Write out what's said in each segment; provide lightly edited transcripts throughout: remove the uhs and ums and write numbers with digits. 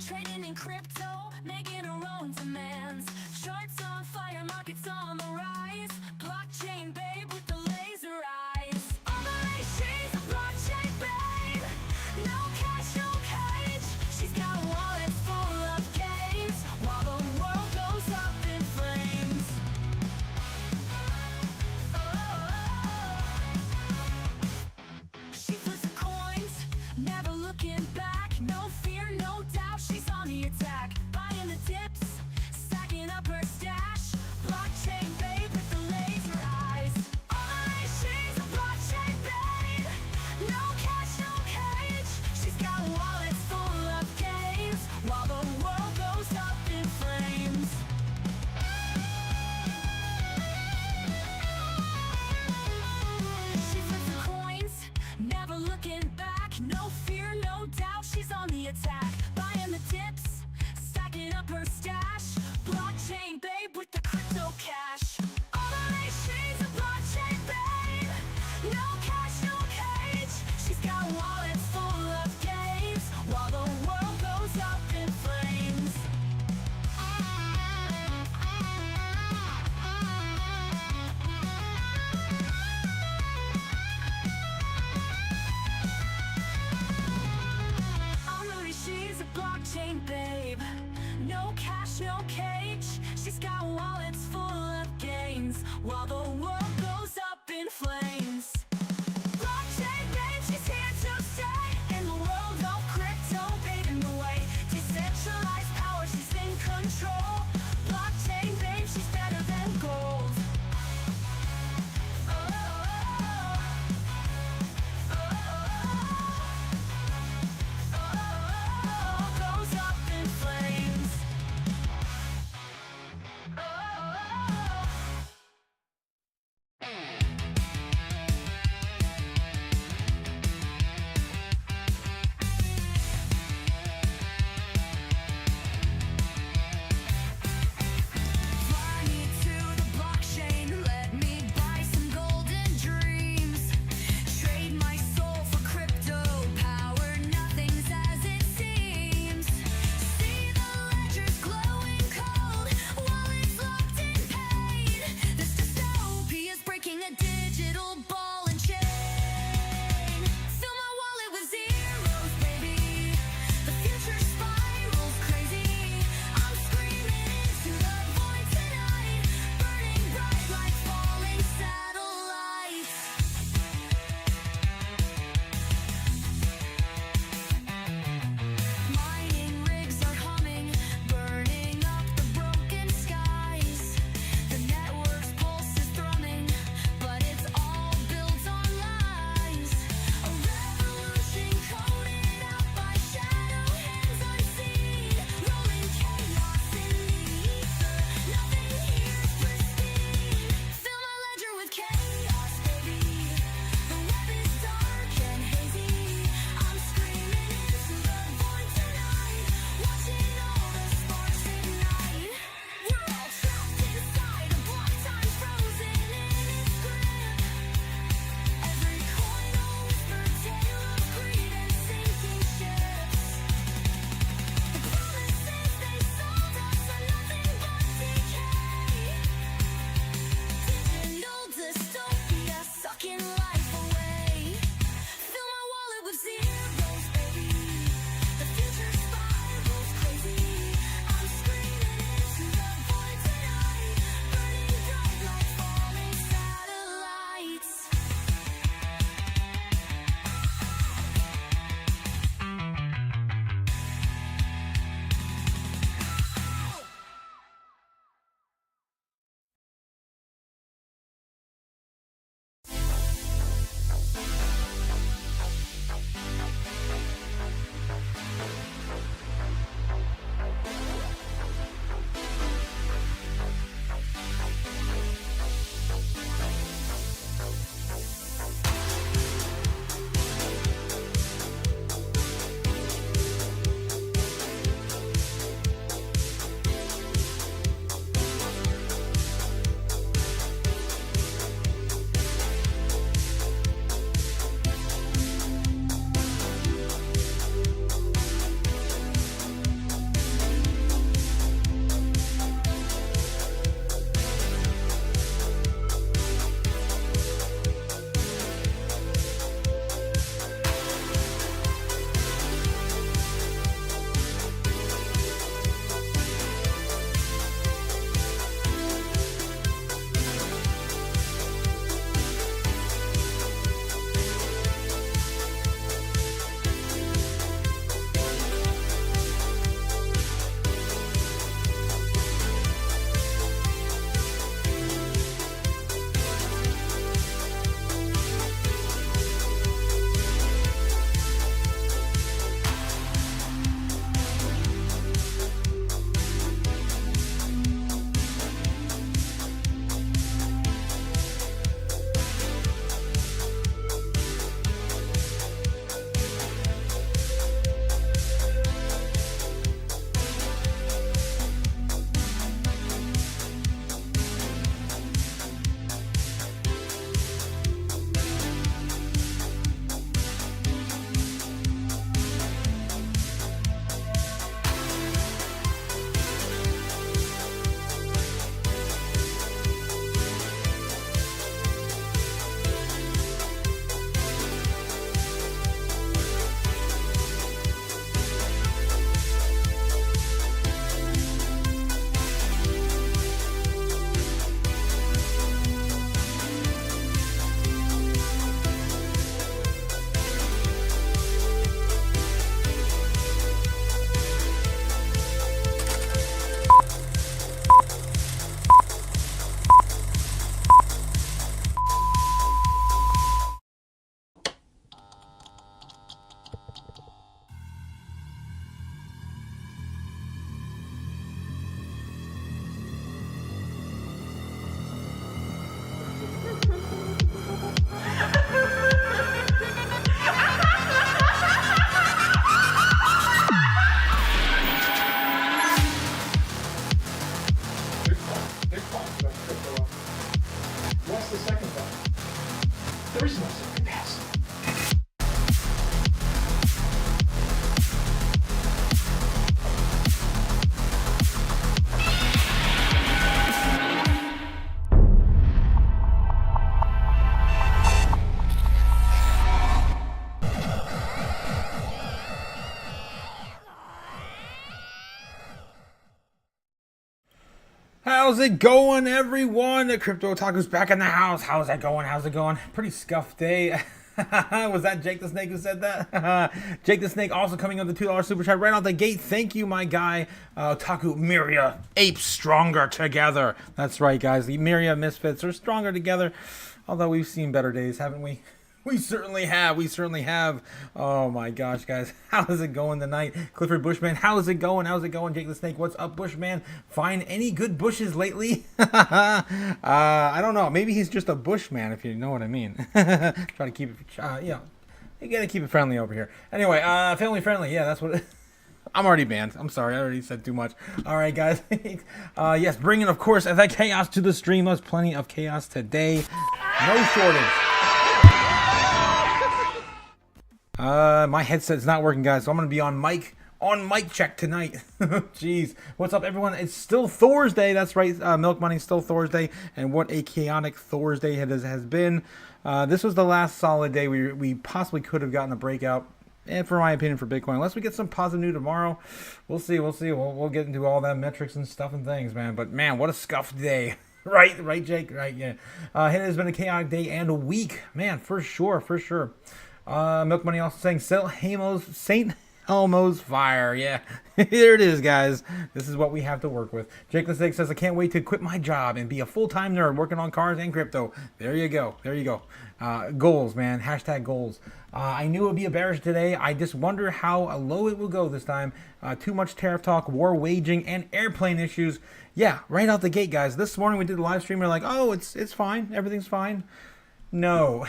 trading in crypto, making her own demands. Charts on fire, markets on the rise. Blockchain babe with the laser eyes. All the race, she's a blockchain babe. No cash, no cage. She's got wallets full of games, while the world goes up in flames. She flips the coins, never looking back. No fear, no doubt, she's on the attack. Buying the dips, stacking up her stash. Blockchain babe with the laser eyes. All the race, she's a blockchain babe. No cash, no cage. She's got wallets full of games, while the world goes up in flames. She flips the coins, never looking back. No fear, no doubt, she's on the attack. Buying the dips, stacking up her stash. Blockchain babe with the crypto cash. All the race, she's a blockchain babe. No cash, no cage. She's got wallets full of games, while the world goes up in flames. Already she's a blockchain babe. No cash, no cage. She's got wallets full of gains, while the world goes up in flames. Blockchain babe, she's here to stay. In the world of crypto, paving the way. Decentralized power, she's in control. Blockchain babe, she's better than gold. Goes up in flames. How's it going, everyone? The Crypto Otaku's back in the house. How's it going? How's it going? Pretty scuffed day. Was that Jake the Snake who said that? Jake the Snake also coming on the $2 super chat right out the gate. Thank you, my guy. Otaku Miria, apes stronger together. That's right, guys. The Miria misfits are stronger together. Although we've seen better days, haven't we? We certainly have. We certainly have. Oh my gosh, guys. How's it going tonight? Clifford Bushman, how's it going? How's it going? Jake the Snake, what's up, Bushman? Find any good bushes lately? I don't know. Maybe he's just a bushman, if you know what I mean. Try to keep it, you gotta keep it friendly over here. Anyway, family friendly. Yeah, that's what I'm already banned. I'm sorry. I already said too much. All right, guys. Yes, bringing, of course, that chaos to the stream. There's plenty of chaos today. No shortage. My headset's not working, guys, so I'm gonna be on mic check tonight. Jeez, what's up, everyone? It's still Thursday. That's right, Milk Money, still Thursday, and what a chaotic Thursday it has been. This was the last solid day we possibly could have gotten a breakout, and for my opinion, for Bitcoin, unless we get some positive news tomorrow. We'll see. We'll get into all that metrics and stuff and things, man. But man, what a scuffed day. Right, Jake. Right, yeah. It has been a chaotic day and a week, man, for sure. Milk Money also saying St. Elmo's fire. Yeah, there it is, guys. This is what we have to work with. Jake the Snake says, I can't wait to quit my job and be a full-time nerd working on cars and crypto. There you go. Goals, man. Hashtag goals. I knew it would be a bearish today. I just wonder how low it will go this time. Too much tariff talk, war waging, and airplane issues. Yeah, right out the gate, guys. This morning we did a live stream. We're like, oh, it's fine. Everything's fine. No.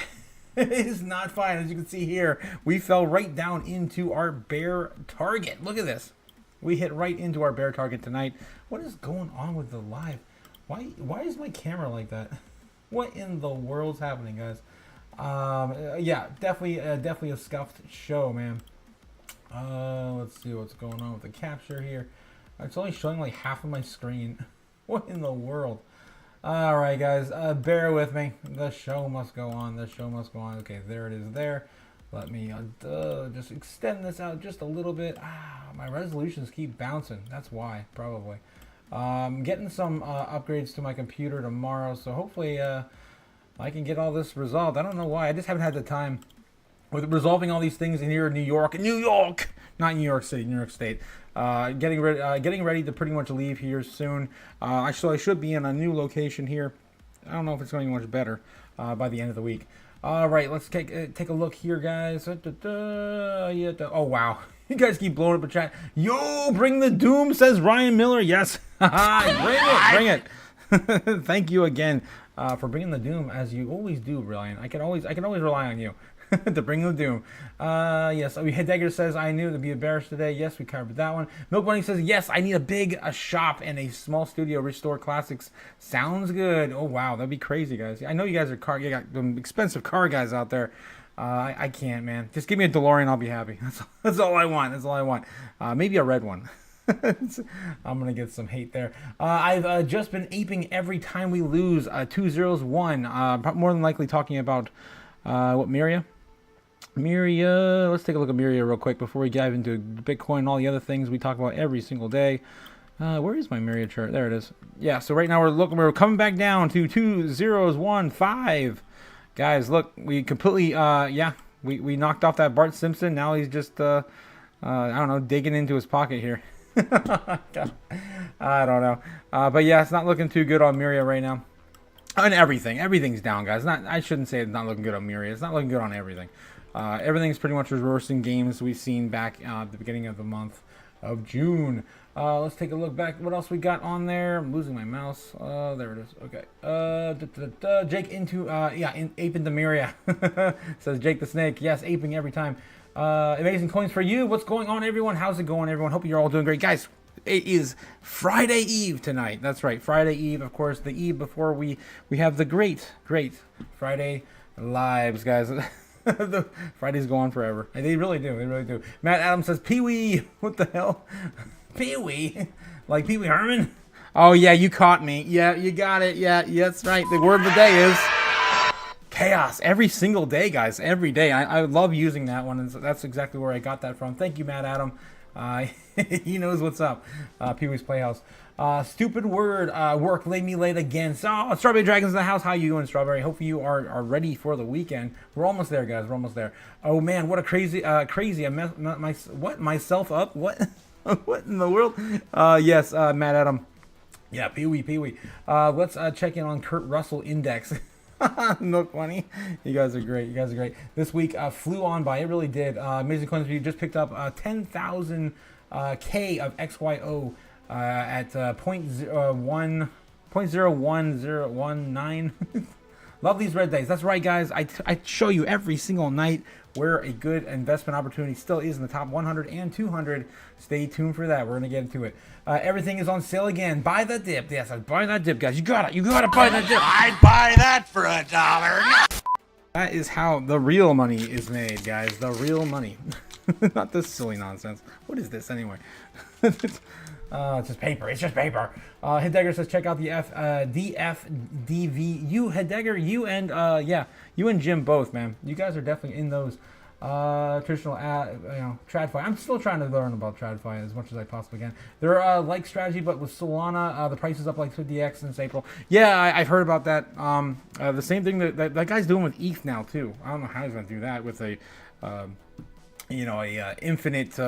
It is not fine. As you can see here, we fell right down into our bear target. Look at this. We hit right into our bear target tonight. What is going on with the live? Why is my camera like that? What in the world's happening, guys? Yeah, definitely a scuffed show, man. Let's see what's going on with the capture here. It's only showing like half of my screen. What in the world? All right, guys, bear with me. The show must go on. Okay, there it is there. Let me just extend this out just a little bit. My resolutions keep bouncing. That's why, probably. Getting some upgrades to my computer tomorrow, so hopefully I can get all this resolved. I don't know why. I just haven't had the time with resolving all these things in here in New York, not New York City, New York State. Getting ready to pretty much leave here soon. I should be in a new location here. I don't know if it's going to be much better by the end of the week. All right, let's take a look here, guys. Oh wow, you guys keep blowing up the chat. Yo, bring the doom, says Ryan Miller. Yes, bring it. Thank you again for bringing the doom, as you always do, Ryan. I can always rely on you. To bring the doom. Yes, Heidegger says, I knew to be a bearish today. Yes, we covered that one. Milk Bunny says, yes, I need a big shop and a small studio. Restore classics. Sounds good. Oh, wow. That'd be crazy, guys. I know you guys are you got them expensive car guys out there. I can't, man. Just give me a DeLorean. I'll be happy. That's all I want. Maybe a red one. I'm going to get some hate there. I've just been aping every time we lose. 201. More than likely talking about what, Miria, let's take a look at Miria real quick before we dive into Bitcoin and all the other things we talk about every single day. Where is my Miria chart? There it is. Yeah, so right now we're coming back down to 2015. Guys, look, we completely, we knocked off that Bart Simpson. Now he's just, I don't know, digging into his pocket here. I don't know. But yeah, it's not looking too good on Miria right now. On everything's down, guys. I shouldn't say it's not looking good on Miria. It's not looking good on everything. Everything's pretty much reversing games we've seen back at the beginning of the month of June. Let's take a look back. What else we got on there? I'm losing my mouse. There it is. Okay. Jake into aping the Miria. Says Jake the Snake. Yes, aping every time. Amazing coins for you. What's going on, everyone? How's it going, everyone? Hope you're all doing great, guys. It is Friday Eve tonight. That's right, Friday Eve. Of course, the eve before we have the great Friday lives, guys. The Fridays go on forever. They really do. Matt Adams says, Pee-wee. What the hell? Pee-wee? Like Pee-wee Herman? Oh, yeah, you caught me. Yeah, you got it. Yeah, that's right. The word of the day is chaos. Every single day, guys. Every day. I love using that one. And so that's exactly where I got that from. Thank you, Matt Adam. He knows what's up. Pee-wee's Playhouse. Stupid word. Work laid me late again. So, Strawberry Dragon's in the house. How you doing, Strawberry? Hopefully you are ready for the weekend. We're almost there, guys. We're almost there. Oh man, what a crazy. I messed myself up. What? What in the world? Yes, Matt Adam. Yeah, Pee-wee. Let's check in on Kurt Russell Index. No funny. You guys are great. This week flew on by. It really did. Amazing Coins Review just picked up 10,000 K of XYO at 0.010019. Love these red days. That's right, guys. I show you every single night where a good investment opportunity still is in the top 100 and 200. Stay tuned for that. We're gonna get into it. Everything is on sale again. Buy the dip. Yes, buy that dip, guys. You gotta buy that dip. I'd buy that for $1. That is how the real money is made, guys. The real money. Not this silly nonsense. What is this anyway? It's just paper. It's just paper. Headegger says check out the DFDV. You, Headegger, you and you and Jim both, man. You guys are definitely in those traditional, TradFi. I'm still trying to learn about TradFi as much as I possibly can. They're like strategy, but with Solana, the price is up like 50x since April. Yeah, I've heard about that. The same thing that guy's doing with ETH now too. I don't know how he's gonna do that with a infinite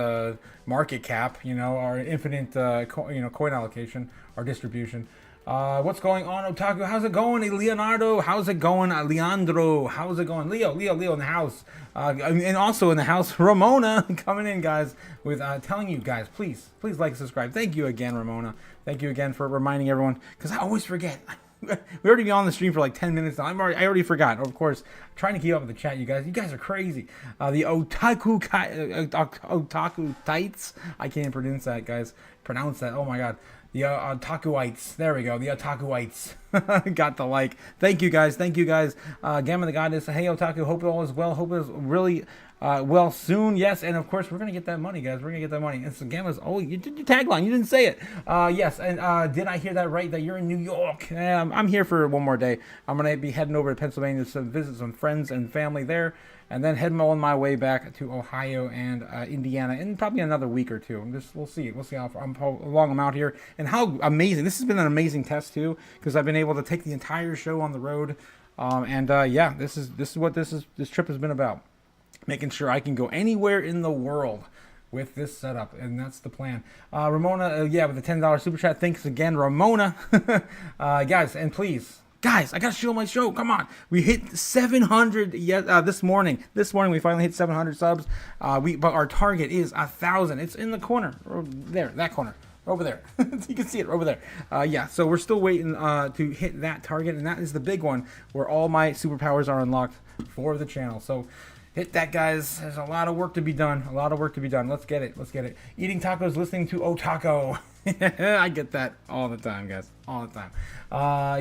market cap, or infinite coin allocation or distribution. What's going on, Otaku? How's it going, Leonardo? How's it going, Leandro? How's it going, Leo in the house, and also in the house, Ramona coming in, guys, with telling you guys, please like and subscribe. Thank you again, Ramona. Thank you again for reminding everyone, because I always forget. We already been on the stream for like 10 minutes now. I already forgot. Of course, trying to keep up with the chat, you guys. You guys are crazy. The otaku tights. I can't pronounce that, guys. Pronounce that. Oh my god. The otakuites. There we go. The otakuites. Got the like. Thank you, guys. Gamma the Goddess. Hey, Otaku. Hope it all is well. Hope it is really well soon. Yes, and of course we're gonna get that money, guys. We're gonna get that money. And so Gamma's. Oh, you did your tagline. You didn't say it. Yes, and did I hear that right? That you're in New York? I'm here for one more day. I'm gonna be heading over to Pennsylvania to visit some friends and family there, and then heading on my way back to Ohio and Indiana in probably another week or two. We'll see how long I'm out here, and how amazing. This has been an amazing test too, because I've been able to take the entire show on the road, yeah, this is what this trip has been about. Making sure I can go anywhere in the world with this setup, and that's the plan. Ramona, with the $10 super chat. Thanks again, Ramona. Guys, and please. Guys, I gotta show my show. Come on, we hit 700 this morning. This morning we finally hit 700 subs. But our target is 1,000. It's in the corner there, that corner over there. You can see it over there. So we're still waiting to hit that target, and that is the big one where all my superpowers are unlocked for the channel. So hit that, guys. There's a lot of work to be done. Let's get it. Eating tacos, listening to Otaku. I get that all the time, guys. All the time.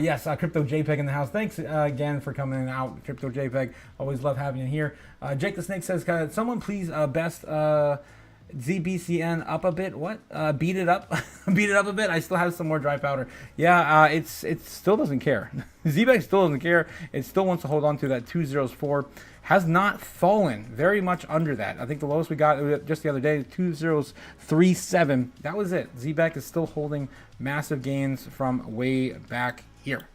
Yes, Crypto JPEG in the house. Thanks again for coming out, Crypto JPEG. Always love having you here. Jake the Snake says, someone please best ZBCN up a bit. What? Beat it up. Beat it up a bit. I still have some more dry powder. Yeah, it still doesn't care. ZBEC still doesn't care. It still wants to hold on to that 204. Has not fallen very much under that. I think the lowest we got just the other day, 2037. That was it. ZBEC is still holding massive gains from way back here.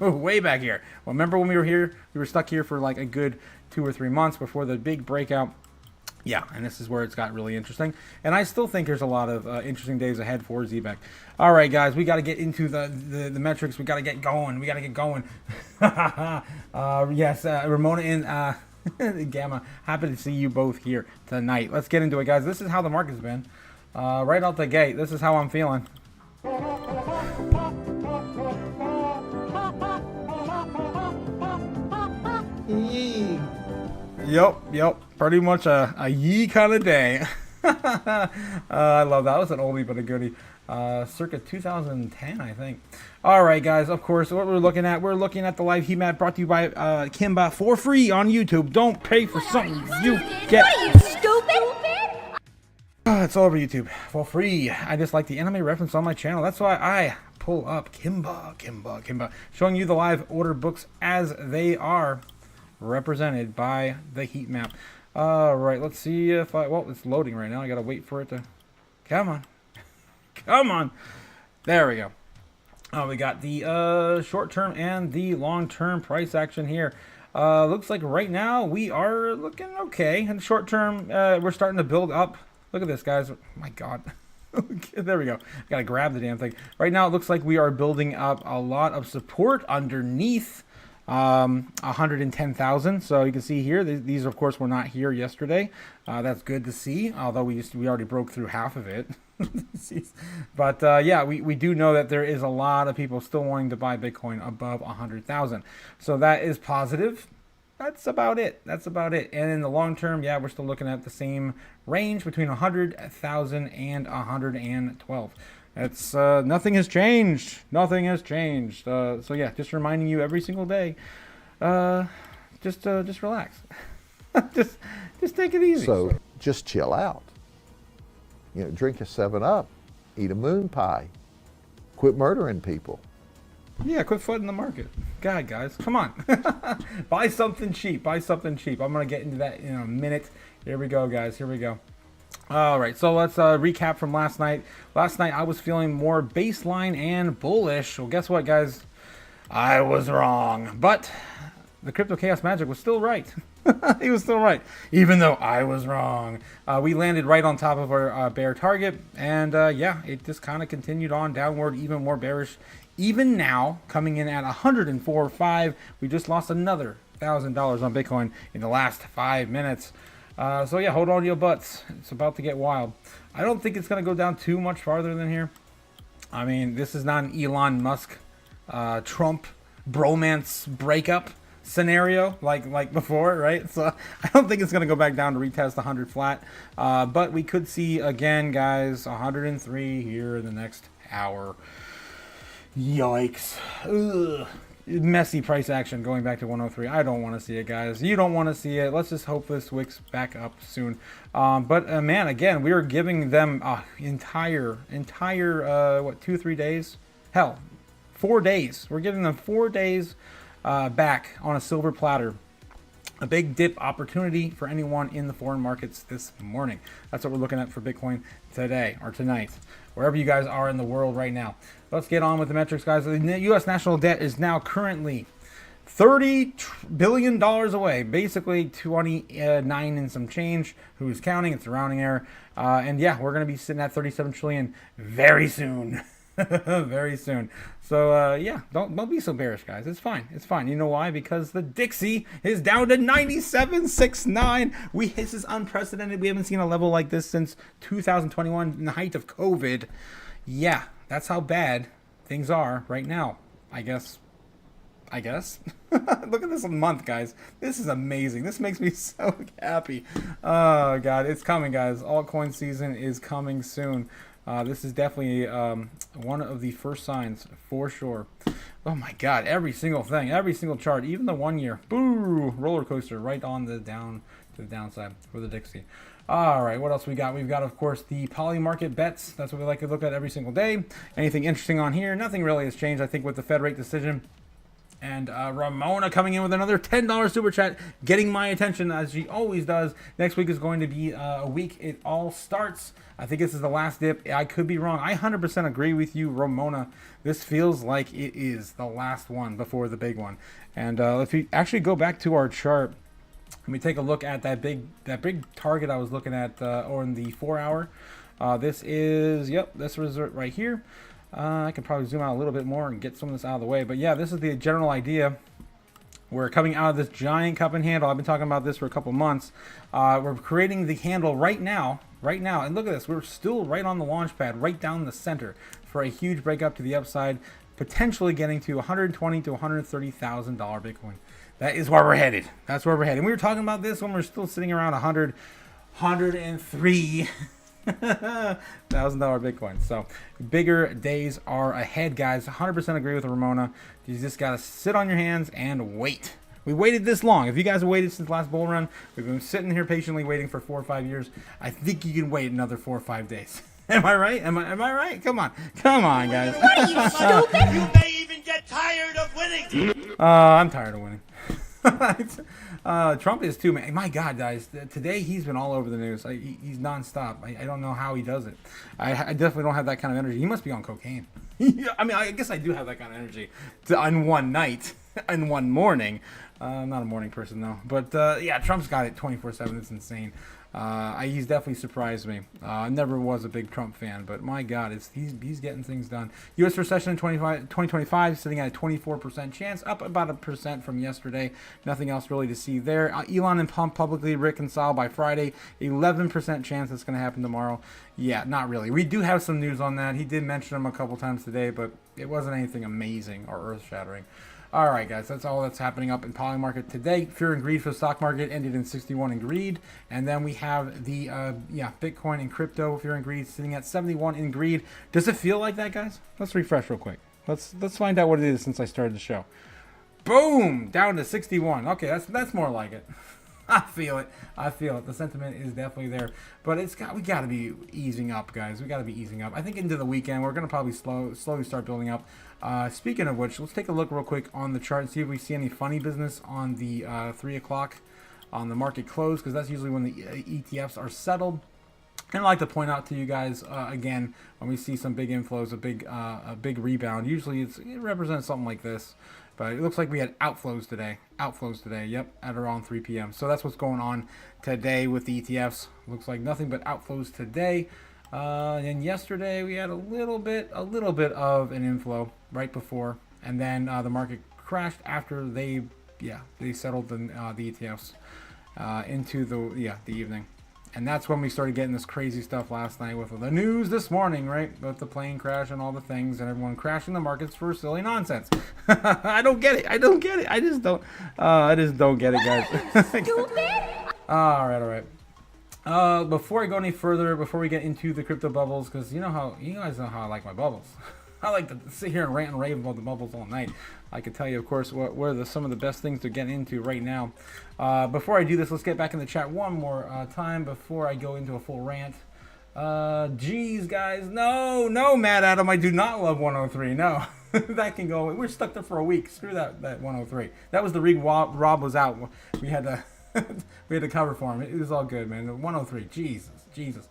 Way back here. Well, remember when we were here? We were stuck here for like a good 2 or 3 months before the big breakout. Yeah, and this is where it's got really interesting. And I still think there's a lot of interesting days ahead for ZBEC. All right, guys, we got to get into the metrics. We got to get going. Yes, Ramona and Gamma, happy to see you both here tonight. Let's get into it, guys. This is how the market's been. Right out the gate, this is how I'm feeling. Yep. Pretty much a yee kind of day. I love that. That was an oldie but a goodie. Circa 2010, I think. All right, guys. Of course, what we're looking at the live heat map brought to you by Kimba for free on YouTube. Don't pay for something you get. What are you, stupid? It's all over YouTube for free. I just like the anime reference on my channel. That's why I pull up Kimba, showing you the live order books as they are represented by the heat map. All right, let's see if well, it's loading right now. I gotta wait for it to Come on. Come on. There we go. We got the short-term and the long-term price action here. Looks like right now we are looking okay. In short-term, we're starting to build up. Look at this, guys. Oh, my God. There we go. Got to grab the damn thing. Right now, it looks like we are building up a lot of support underneath 110,000. So you can see here, these of course were not here yesterday. That's good to see, although we already broke through half of it. But yeah, we do know that there is a lot of people still wanting to buy Bitcoin above 100,000. So that is positive. That's about it. That's about it. And in the long term, yeah, we're still looking at the same range between 100,000 and 112. It's nothing has changed. Nothing has changed. So yeah, just reminding you every single day. Just relax. just take it easy. So just chill out. You know, drink a 7-Up, eat a moon pie, quit murdering people. Yeah, quit flooding the market. God, guys, come on. Buy something cheap. Buy something cheap. I'm going to get into that in a minute. Here we go, guys. Here we go. All right, so let's recap from last night. Last night, I was feeling more baseline and bullish. Well, guess what, guys? I was wrong. But the Crypto Chaos Magic was still right. He was still right, even though I was wrong. We landed right on top of our bear target. And, yeah, it just kind of continued on downward, even more bearish. Even now, coming in at 104.5, we just lost another $1,000 on Bitcoin in the last 5 minutes. So yeah, hold on to your butts. It's about to get wild. I don't think it's going to go down too much farther than here. I mean, this is not an Elon Musk, Trump bromance breakup scenario like before, right? So I don't think it's going to go back down to retest 100 flat. But we could see again, guys, 103 here in the next hour. Yikes. Ugh. Messy price action going back to 103. I don't want to see it, guys. You don't want to see it. Let's just hope this wicks back up soon. But man, again, we are giving them entire what, 2-3 days? Hell, 4 days. We're giving them 4 days back on a silver platter. A big dip opportunity for anyone in the foreign markets this morning. That's what we're looking at for Bitcoin today or tonight, wherever you guys are in the world right now. Let's get on with the metrics, guys. The U.S. national debt is now currently $30 billion away, basically 29 and some change. Who's counting? It's a rounding error. And yeah, we're going to be sitting at 37 trillion very soon. Very soon. So yeah, don't be so bearish, guys. It's fine. It's fine. You know why? Because the Dixie is down to 97.69. This is unprecedented. We haven't seen a level like this since 2021 in the height of COVID. Yeah, that's how bad things are right now. I guess. Look at this month, guys. This is amazing. This makes me so happy. Oh God, it's coming, guys. Altcoin season is coming soon. This is definitely one of the first signs for sure. Oh my God, every single thing, every single chart, even the 1 year, boo, roller coaster right on the downside for the Dixie. All right, what else we got? We've got, of course, the poly market bets. That's what we like to look at every single day. Anything interesting on here? Nothing really has changed, I think, with the Fed rate decision. And Ramona coming in with another $10 super chat, getting my attention as she always does. Next week is going to be a week it all starts. I think this is the last dip. I could be wrong. I 100% agree with you, Ramona. This feels like it is the last one before the big one. And if you actually go back to our chart, let me take a look at that big target I was looking at on the 4 hour. This is, this was right here. I can probably zoom out a little bit more and get some of this out of the way. But yeah, this is the general idea. We're coming out of this giant cup and handle. I've been talking about this for a couple months. We're creating the handle right now. And look at this. We're still right on the launch pad, right down the center for a huge breakup to the upside, potentially getting to $120,000 to $130,000 Bitcoin. That is where we're headed. That's where we're headed. And we were talking about this when we're still sitting around 103. $1,000 Bitcoin. So bigger days are ahead, guys. 100% agree with Ramona. You just gotta sit on your hands and wait. We waited this long. If you guys have waited since the last bull run, we've been sitting here patiently waiting for 4 or 5 years. I think you can wait another 4 or 5 days. Am I right? Am I right? Come on, guys. What are you, stupid? You may even get tired of winning. I'm tired of winning. Trump is too, man. My God, guys, today he's been all over the news. He's nonstop. I don't know how he does it. I definitely don't have that kind of energy. He must be on cocaine. I mean, I guess I do have that kind of energy on one night, in one morning. I'm not a morning person though, but yeah, Trump's got it 24/7. It's insane. He's definitely surprised me. I never was a big Trump fan, but my God, he's getting things done. U.S. recession in 2025 sitting at a 24% chance, up about 1% from yesterday. Nothing else really to see there. Elon and Pump publicly reconcile by Friday. 11% chance that's going to happen tomorrow. Yeah, not really. We do have some news on that. He did mention them a couple times today, but it wasn't anything amazing or earth-shattering. All right, guys, that's all that's happening up in Poly Market today. Fear and greed for the stock market ended in 61 in greed. And then we have the, Bitcoin and crypto, fear and greed, sitting at 71 in greed. Does it feel like that, guys? Let's refresh real quick. Let's find out what it is since I started the show. Boom! Down to 61. Okay, that's more like it. I feel it. The sentiment is definitely there, but we got to be easing up, guys. We got to be easing up. I think into the weekend we're gonna probably slowly start building up. Speaking of which, let's take a look real quick on the chart and see if we see any funny business on the 3 o'clock on the market close, because that's usually when the ETFs are settled. And I'd like to point out to you guys again, when we see some big inflows, a big rebound. Usually it represents something like this. But it looks like we had outflows today. Yep, at around 3 p.m. So that's what's going on today with the ETFs. Looks like nothing but outflows today. And yesterday we had a little bit of an inflow right before, and then the market crashed after they settled the ETFs into the evening. And that's when we started getting this crazy stuff last night with the news this morning, right? With the plane crash and all the things, and everyone crashing the markets for silly nonsense. I don't get it. I just don't get it, guys. Stupid. All right. Before I go any further, before we get into the crypto bubbles, because you guys know how I like my bubbles. I like to sit here and rant and rave about the bubbles all night. I can tell you, of course, what are some of the best things to get into right now. Before I do this, let's get back in the chat one more time before I go into a full rant. Geez, guys, no, Mad Adam, I do not love 103. No, that can go. We're stuck there for a week. Screw that 103. That was the rig Rob was out. We had to we had to cover for him. It was all good, man. 103. Jesus.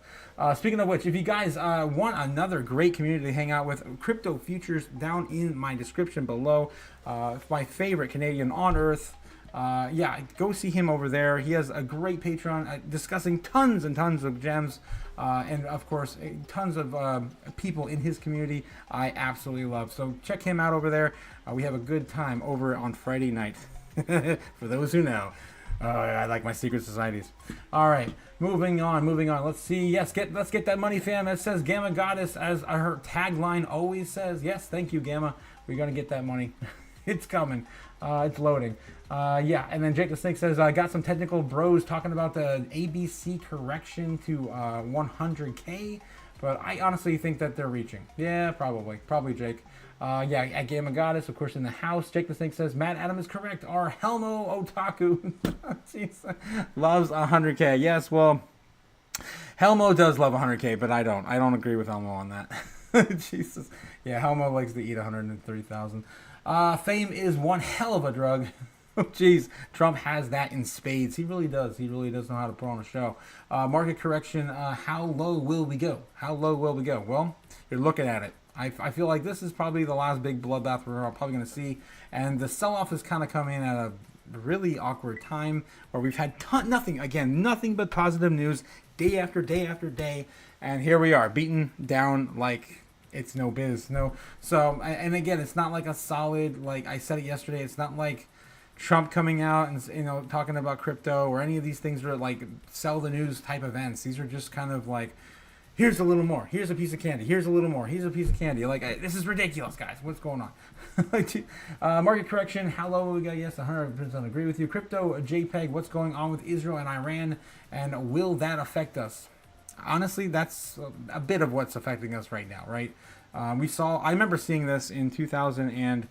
Speaking of which, if you guys want another great community to hang out with, Crypto Futures down in my description below. My favorite Canadian on earth. Go see him over there. He has a great Patreon discussing tons and tons of gems. And of course, tons of people in his community I absolutely love. So check him out over there. We have a good time over on Friday night. For those who know. I like my secret societies. All right, moving on. Let's see. Yes, let's get that money, fam. It says Gamma Goddess, as her tagline always says. Yes, thank you, Gamma. We're gonna get that money. It's coming. It's loading. And then Jake the Snake says, I got some technical bros talking about the ABC correction to 100K, but I honestly think that they're reaching. Yeah, probably Jake. At Gamma Goddess, of course, in the house. Jake the Snake says, Matt Adam is correct. Our Helmo Otaku loves 100K. Yes, well, Helmo does love 100K, but I don't. I don't agree with Helmo on that. Jesus. Yeah, Helmo likes to eat 130,000. Fame is one hell of a drug. Jeez, Trump has that in spades. He really does. He really does know how to put on a show. Market correction, how low will we go? Well, you're looking at it. I feel like this is probably the last big bloodbath we're probably going to see. And the sell-off is kind of coming at a really awkward time where we've had nothing but positive news day after day after day. And here we are, beaten down like it's no biz. So, and again, it's not like a solid, like I said it yesterday, it's not like Trump coming out and talking about crypto or any of these things are like sell the news type events. These are just kind of like, here's a little more, here's a piece of candy, here's a little more, here's a piece of candy. Like, this is ridiculous, guys. What's going on? Market correction, how low we got? Yes, 100% agree with you. Crypto JPEG, what's going on with Israel and Iran, and will that affect us? Honestly, that's a bit of what's affecting us right now, right? I remember seeing this in 2000 and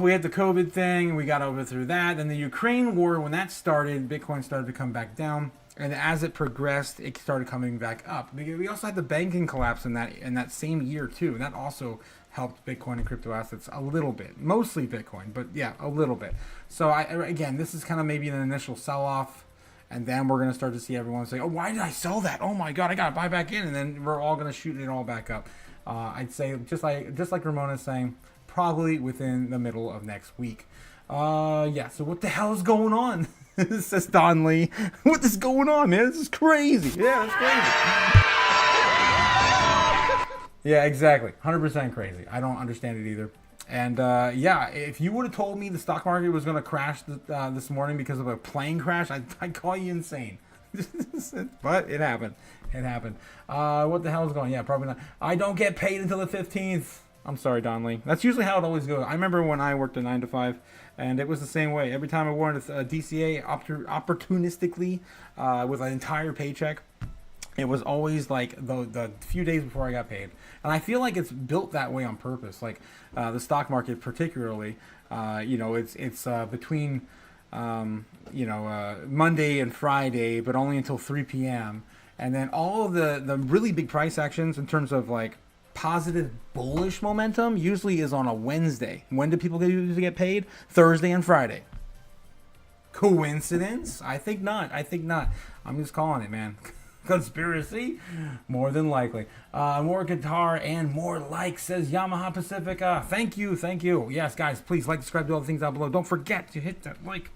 we had the COVID thing, we got over through that. Then the Ukraine war, when that started, Bitcoin started to come back down. And as it progressed, it started coming back up. We also had the banking collapse in that same year too, and that also helped Bitcoin and crypto assets a little bit. Mostly Bitcoin, but yeah, a little bit. So again, this is kind of maybe an initial sell-off, and then we're going to start to see everyone say, "Oh, why did I sell that? Oh my God, I got to buy back in," and then we're all going to shoot it all back up. I'd say just like Ramona's saying, probably within the middle of next week. Yeah. So what the hell is going on? Says Don Lee. What is going on, man? This is crazy. Yeah, it's crazy. Yeah, exactly. 100% crazy. I don't understand it either. And yeah, if you would have told me the stock market was going to crash this morning because of a plane crash, I'd call you insane. But it happened. It happened. What the hell is going on? Yeah, probably not. I don't get paid until the 15th. I'm sorry, Don Lee. That's usually how it always goes. I remember when I worked a 9 to 5, and it was the same way. Every time I wanted a DCA opportunistically with an entire paycheck, it was always like the few days before I got paid. And I feel like it's built that way on purpose. Like the stock market particularly, it's between Monday and Friday, but only until 3 p.m. And then all of the really big price actions in terms of like positive bullish momentum usually is on a Wednesday. When do people usually get paid? Thursday and Friday. Coincidence? I think not. I'm just calling it, man. Conspiracy? More than likely. More guitar and more likes, says Yamaha Pacifica. Thank you. Yes, guys, please like, subscribe, do all the things down below. Don't forget to hit that like.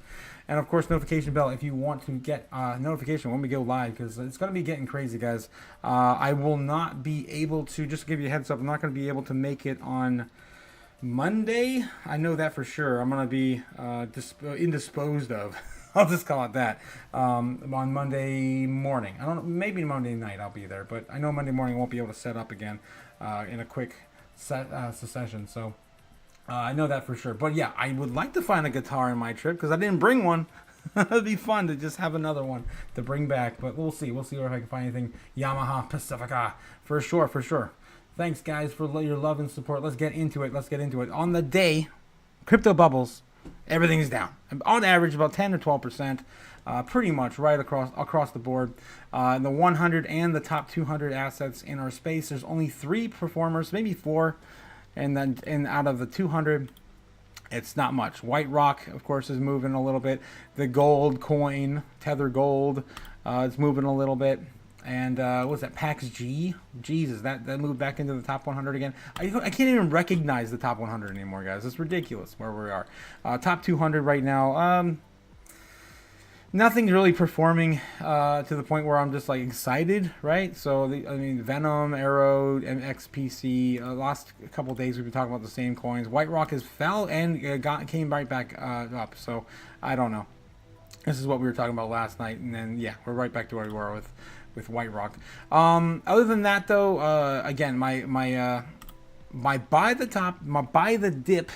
And, of course, notification bell if you want to get notification when we go live, because it's going to be getting crazy, guys. I will not be able to, just to give you a heads up, I'm not going to be able to make it on Monday. I know that for sure. I'm going to be indisposed of. I'll just call it that. On Monday morning. I don't know, maybe Monday night I'll be there, but I know Monday morning I won't be able to set up again in a quick session. So I know that for sure. But yeah, I would like to find a guitar in my trip because I didn't bring one. It'd be fun to just have another one to bring back. But we'll see. We'll see if I can find anything Yamaha Pacifica for sure. Thanks, guys, for your love and support. Let's get into it. On the day, crypto bubbles, everything's down. On average, about 10 or 12%. Pretty much right across the board. The 100 and the top 200 assets in our space, there's only 3 performers, maybe 4. And out of the 200, it's not much. White Rock, of course, is moving a little bit. The gold coin, Tether Gold, it's moving a little bit. And what's that? Pax G? Jesus, that moved back into the top 100 again. I can't even recognize the top 100 anymore, guys. It's ridiculous where we are. Top 200 right now. Nothing's really performing to the point where I'm just like excited, right? So Venom, Arrow, XPC. Last couple days we've been talking about the same coins. White Rock has fell and came right back up. So I don't know. This is what we were talking about last night, and then yeah, we're right back to where we were with White Rock. Other than that, though, again, my buy the dip.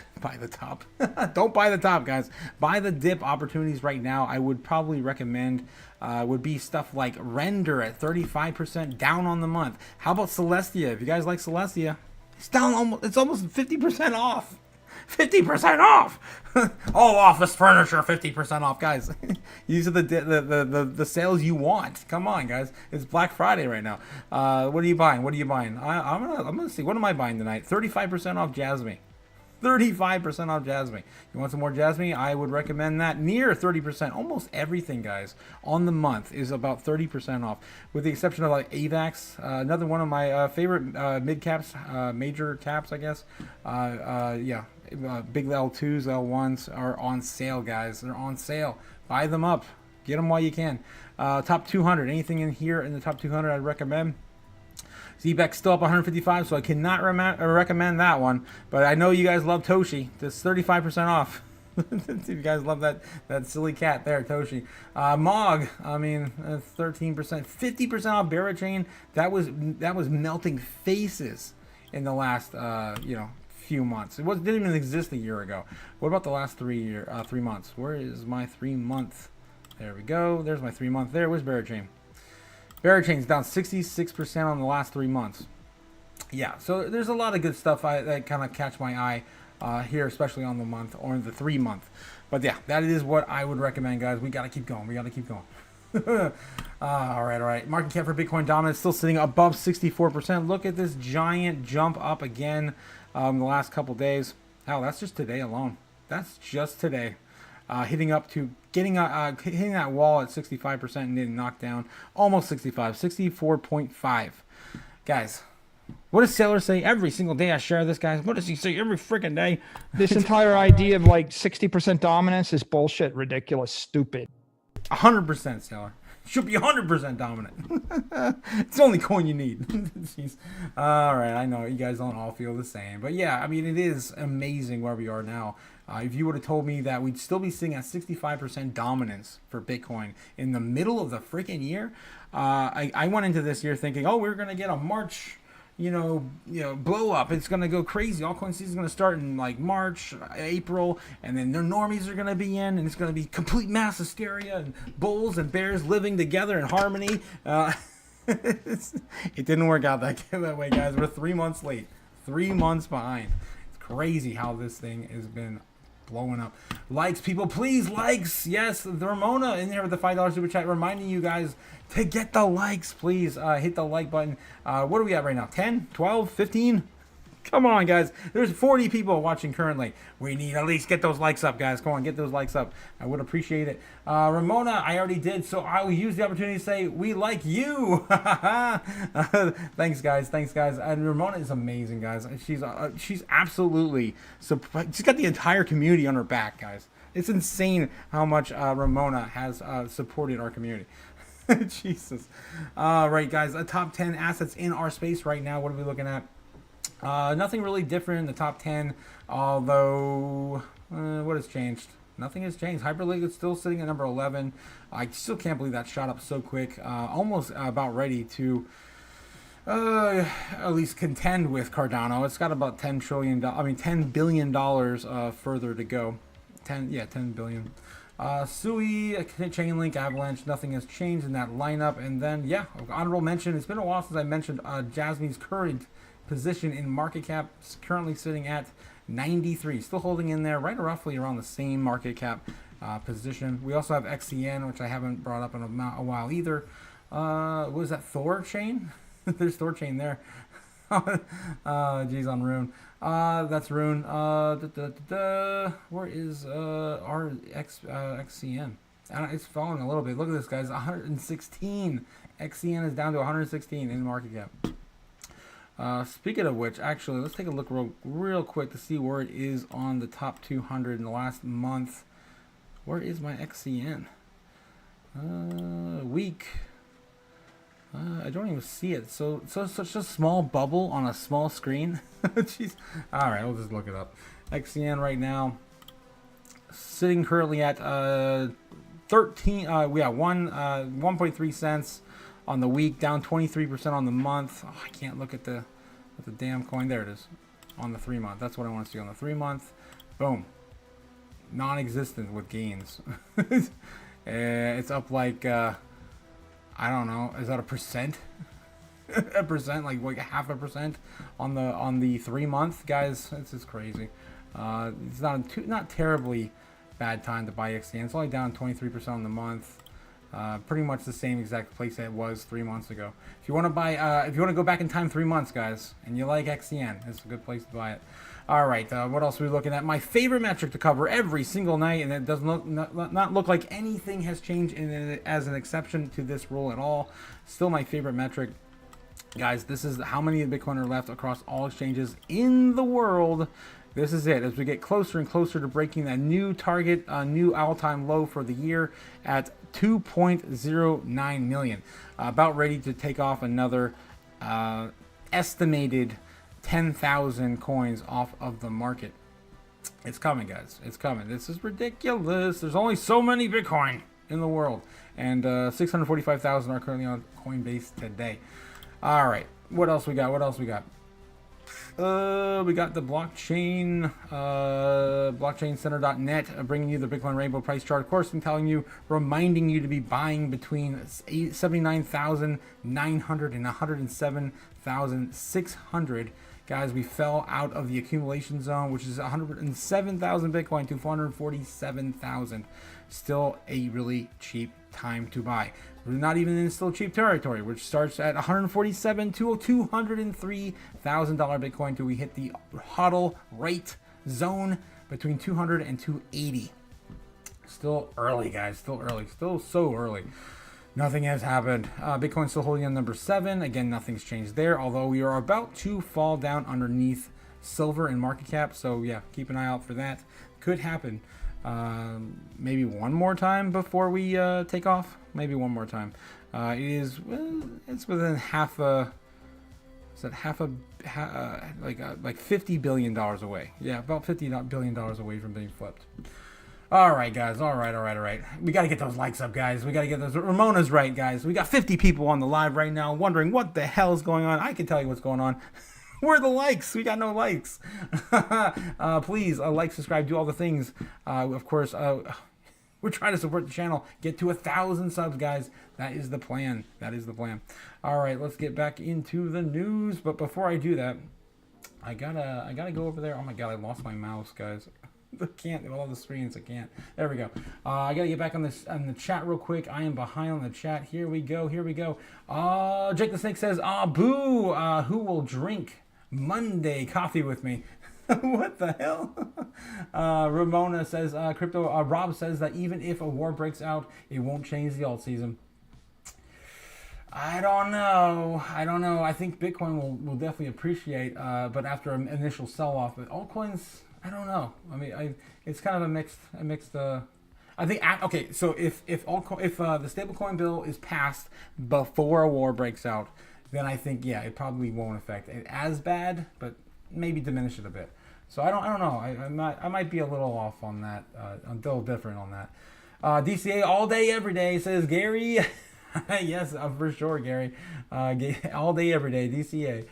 Don't buy the top, guys. Buy the dip opportunities right now. I would probably recommend would be stuff like Render at 35% down on the month. How about Celestia? If you guys like Celestia, it's down it's almost 50% off. 50% off. All office furniture 50% off, guys. These are the sales you want. Come on, guys. It's Black Friday right now. What are you buying? I'm gonna see. What am I buying tonight? 35% off Jasmine. 35% off Jasmine. You want some more Jasmine? I would recommend that. Near 30%. Almost everything, guys, on the month is about 30% off, with the exception of like AVAX. Another one of my favorite mid caps, major caps, I guess. Yeah. Big L2s, L1s are on sale, guys. They're on sale. Buy them up. Get them while you can. Top 200. Anything in here in the top 200 I'd recommend. ZBEX still up 155, so I cannot recommend that one. But I know you guys love Toshi. That's 35% off. If you guys love that silly cat there, Toshi. Mog, 13%. 50% off Barachain. That was melting faces in the last, few months. It didn't even exist a year ago. What about the last 3 months? Where is my 3 month? There we go. There's my 3 month. There was Barachain. Barachain's down 66% on the last 3 months. Yeah, so there's a lot of good stuff that kind of catch my eye here, especially on the month or the 3 month. But yeah, that is what I would recommend, guys. We got to keep going. All right. Market cap for Bitcoin dominance still sitting above 64%. Look at this giant jump up again the last couple days. Hell, that's just today alone. That's just today. Hitting that wall at 65% and getting knocked down. Almost 65, 64.5. Guys, what does Sailor say every single day I share this, guys? What does he say every freaking day? This entire idea of like 60% dominance is bullshit, ridiculous, stupid. 100%, Sailor. Should be 100% dominant. It's the only coin you need. Jeez. All right, I know you guys don't all feel the same. But yeah, I mean, it is amazing where we are now. If you would have told me that we'd still be sitting at 65% dominance for Bitcoin in the middle of the freaking year, I went into this year thinking, oh, we're going to get a March blow up. It's going to go crazy. Altcoin season is going to start in like March, April, and then the normies are going to be in, and it's going to be complete mass hysteria and bulls and bears living together in harmony. It didn't work out that way, guys. We're 3 months late, 3 months behind. It's crazy how this thing has been blowing up. Likes, people, please, likes. Yes, the Ramona in there with the $5 super chat reminding you guys to get the likes, please. Hit the like button. What are we at right now? 10, 12, 15? Come on, guys. There's 40 people watching currently. We need at least get those likes up, guys. Come on, get those likes up. I would appreciate it. Ramona, I already did, so I will use the opportunity to say we like you. Thanks, guys. And Ramona is amazing, guys. She's absolutely she's got the entire community on her back, guys. It's insane how much Ramona has supported our community. Jesus. All right, guys. The top 10 assets in our space right now. What are we looking at? Nothing really different in the top 10, although what has changed? Nothing has changed. Hyperlink is still sitting at number 11. I still can't believe that shot up so quick. Almost about ready to at least contend with Cardano. It's got about $10 billion further to go. 10 billion. Sui, Chainlink, Avalanche, nothing has changed in that lineup. And then, yeah, honorable mention. It's been a while since I mentioned Jasmine's current position in market cap, currently sitting at 93, still holding in there, right roughly around the same market cap position. We also have XCN, which I haven't brought up in a while either. What is that, Thor chain? There's Thor chain there. Geez, on Rune. That's Rune. Where is our XCN? It's falling a little bit. Look at this, guys. 116. XCN is down to 116 in market cap. Speaking of which, actually, let's take a look real quick to see where it is on the top 200 in the last month. Where is my XCN? Week. I don't even see it. So such a small bubble on a small screen. Jeez. All right, we'll just look it up. XCN right now, sitting currently at 1.3 cents on the week, down 23% on the month. Oh, I can't look at the damn coin. There it is on the 3 month. That's what I want to see on the 3 month. Boom, non-existent with gains. It's up like I don't know. Is that a percent? A percent, like 0.5% on the 3 month, guys. It's just crazy. It's not terribly bad time to buy XCN. It's only down 23% on the month. Pretty much the same exact place that it was 3 months ago. If you want to buy, if you want to go back in time 3 months, guys, and you like XCN, it's a good place to buy it. All right, what else are we looking at? My favorite metric to cover every single night, and it does not look like anything has changed as an exception to this rule at all. Still my favorite metric, guys. This is how many Bitcoin are left across all exchanges in the world. This is it. As we get closer and closer to breaking that new target, new all-time low for the year at 2.09 million. About ready to take off another estimated 10,000 coins off of the market. It's coming, guys. It's coming. This is ridiculous. There's only so many Bitcoin in the world. And 645,000 are currently on Coinbase today. All right. What else we got? We got the blockchain, blockchaincenter.net, bringing you the Bitcoin Rainbow price chart, of course, and reminding you to be buying between 79,900 and 104,600. Guys, we fell out of the accumulation zone, which is 107,000 Bitcoin to 447,000. Still a really cheap time to buy. We're not even in still cheap territory, which starts at 147 to $203,000 Bitcoin till we hit the hodl rate zone between 200 and 280. Still early, guys. Still early. Still so early. Nothing has happened. Bitcoin's still holding on number 7. Again, nothing's changed there, although we are about to fall down underneath silver in market cap. So yeah, keep an eye out for that. Could happen. Maybe one more time before we take off. Maybe one more time. It's within half a. Is that like $50 billion away? Yeah, about $50 billion away from being flipped. All right, guys. All right. We got to get those likes up, guys. We got to get those. Ramona's right, guys. We got 50 people on the live right now wondering what the hell is going on. I can tell you what's going on. Where are the likes? We got no likes. Please like, subscribe, do all the things. Of course, we're trying to support the channel. Get to 1,000 subs, guys. That is the plan. All right, let's get back into the news. But before I do that, I gotta go over there. Oh my god, I lost my mouse, guys. I can't with all the screens. I can't. There we go. I gotta get back on the chat real quick. I am behind on the chat. Here we go. Jake the Snake says, boo. Who will drink Monday coffee with me? What the hell? Ramona says, Rob says that even if a war breaks out, it won't change the alt season. I don't know. I think Bitcoin will definitely appreciate, but after an initial sell-off. But altcoins, I don't know. I mean, it's kind of a mixed. I think okay. So if the stablecoin bill is passed before a war breaks out, then I think it probably won't affect it as bad, but maybe diminish it a bit. So I don't know. I might be a little off on that. A little different on that. DCA all day every day, says Gary. Yes, for sure, Gary. All day every day, DCA.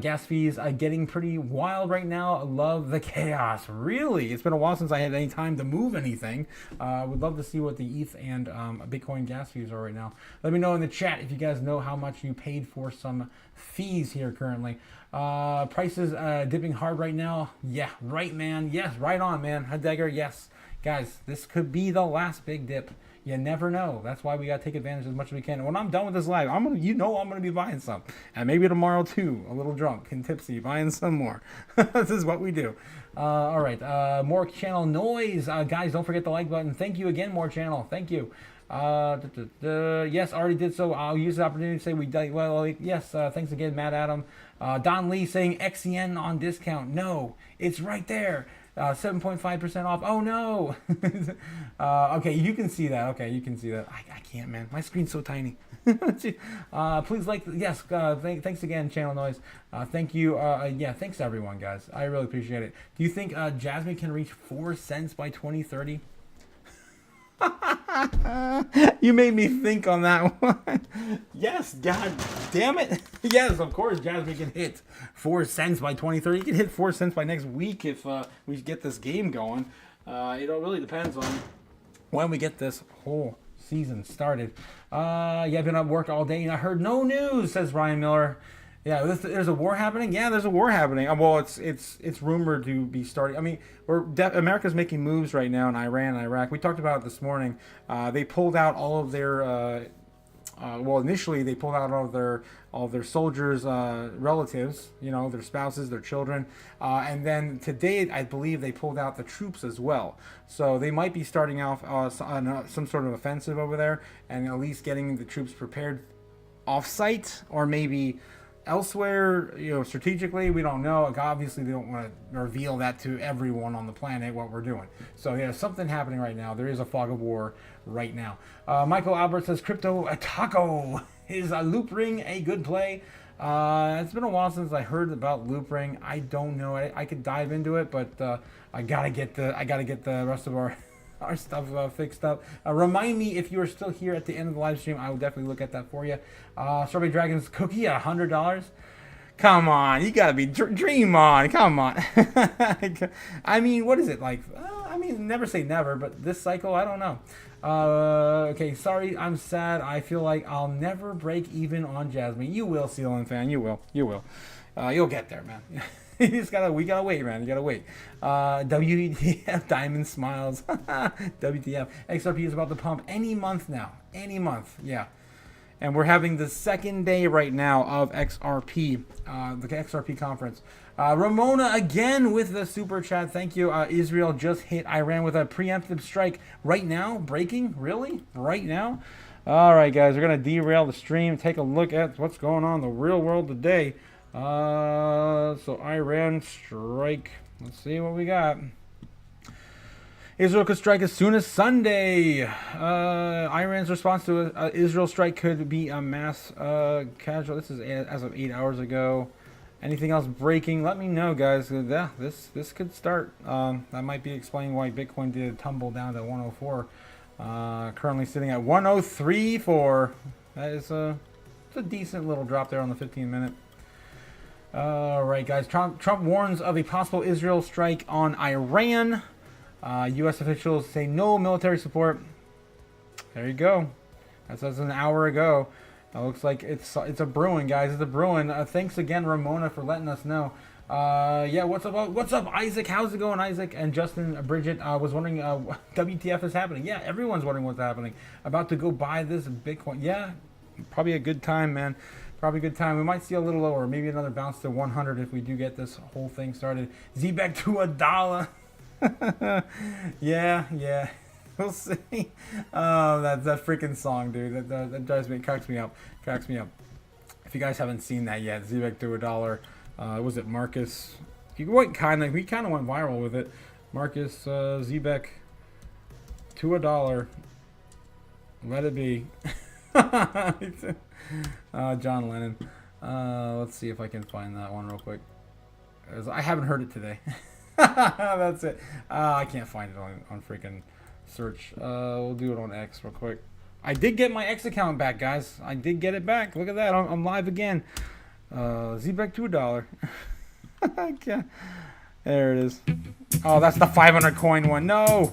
Gas fees getting pretty wild right now. I love the chaos. Really, it's been a while since I had any time to move anything. Would love to see what the ETH and Bitcoin gas fees are right now. Let me know in the chat if you guys know how much you paid for some fees here currently. Prices dipping hard right now. Yeah, right, man. Yes, right on, man. Heidegger, yes. Guys, this could be the last big dip. You never know. That's why we gotta take advantage as much as we can. And when I'm done with this live, I'm gonna be buying some, and maybe tomorrow too. A little drunk and tipsy, buying some more. This is what we do. All right. More channel noise, guys. Don't forget the like button. Thank you again, more channel. Thank you. Yes, already did so. I'll use the opportunity to say we did well. Yes. Thanks again, Matt Adam. Don Lee saying XEN on discount. No, it's right there. 7.5% off. Oh no. Okay, you can see that. I can't, man. My screen's so tiny. Please like. Yes. Thanks again, Channel Noise. Thank you. Thanks to everyone, guys. I really appreciate it. Do you think Jasmine can reach 4 cents by 2030? You made me think on that one. Yes, god damn it. Yes, of course, Jasmine can hit 4 cents by 2030. You can hit 4 cents by next week if we get this game going. It really depends on when we get this whole season started. I've been at work all day and I heard no news, says Ryan Miller. Yeah, there's a war happening. Yeah, there's a war happening. Well, it's rumored to be starting. I mean, America's making moves right now in Iran and Iraq. We talked about it this morning. They pulled out all of their. Initially they pulled out all of their soldiers' relatives. Their spouses, their children, and then today I believe they pulled out the troops as well. So they might be starting off on some sort of offensive over there, and at least getting the troops prepared off-site or maybe elsewhere, strategically. We don't know. Obviously, they don't want to reveal that to everyone on the planet what we're doing. So yeah, something happening right now. There is a fog of war right now. Michael Albert says, Crypto Otaku, is a loop ring a good play? It's been a while since I heard about loop ring. I don't know. I could dive into it, but I gotta get the rest of our stuff fixed up. Remind me if you are still here at the end of the live stream. I will definitely look at that for you. Strawberry Dragon's cookie at $100. Come on, you gotta be dream on. Come on. I mean, what is it like? I mean, never say never, but this cycle, I don't know. Okay, sorry, I'm sad. I feel like I'll never break even on Jasmine. You will, Ceiling Fan. You will. You will. You'll get there, man. We gotta wait, man. You gotta wait. WTF, Diamond Smiles. WTF. XRP is about to pump any month now. Any month, yeah. And we're having the second day right now of XRP, the XRP conference. Ramona again with the super chat. Thank you. Israel just hit Iran with a preemptive strike right now. Breaking? Really? Right now? All right, guys. We're going to derail the stream. Take a look at what's going on in the real world today. So Iran strike. Let's see what we got. Israel could strike as soon as Sunday. Iran's response to Israel strike could be a mass casual. This is as of 8 hours ago. Anything else breaking? Let me know, guys. Yeah, this could start. That might be explaining why Bitcoin did tumble down to 104. Currently sitting at 103.4. That is it's a decent little drop there on the 15-minute. All right, guys. Trump warns of a possible Israel strike on Iran. U.S. officials say no military support. There you go. That's an hour ago. It looks like it's a brewing, guys. It's a brewing. Thanks again, Ramona, for letting us know. Yeah, what's up, Isaac? How's it going, Isaac? And Justin, Bridget was wondering WTF is happening. Yeah, everyone's wondering what's happening. About to go buy this Bitcoin. Yeah, probably a good time, man. Probably a good time. We might see a little lower. Maybe another bounce to 100 if we do get this whole thing started. Z-back to $1. yeah, we'll see. Oh, that freaking song, dude. That drives me, cracks me up. If you guys haven't seen that yet, Z-back to $1. Was it Marcus? We kind of went viral with it. Marcus Z-back to $1. Let it be. John Lennon. Let's see if I can find that one real quick. I haven't heard it today. That's it. I can't find it on freaking search. We'll do it on X real quick. I did get my X account back, guys. I did get it back. Look at that. I'm live again. Z-back to $1. Okay. There it is. Oh, that's the 500 coin one. No.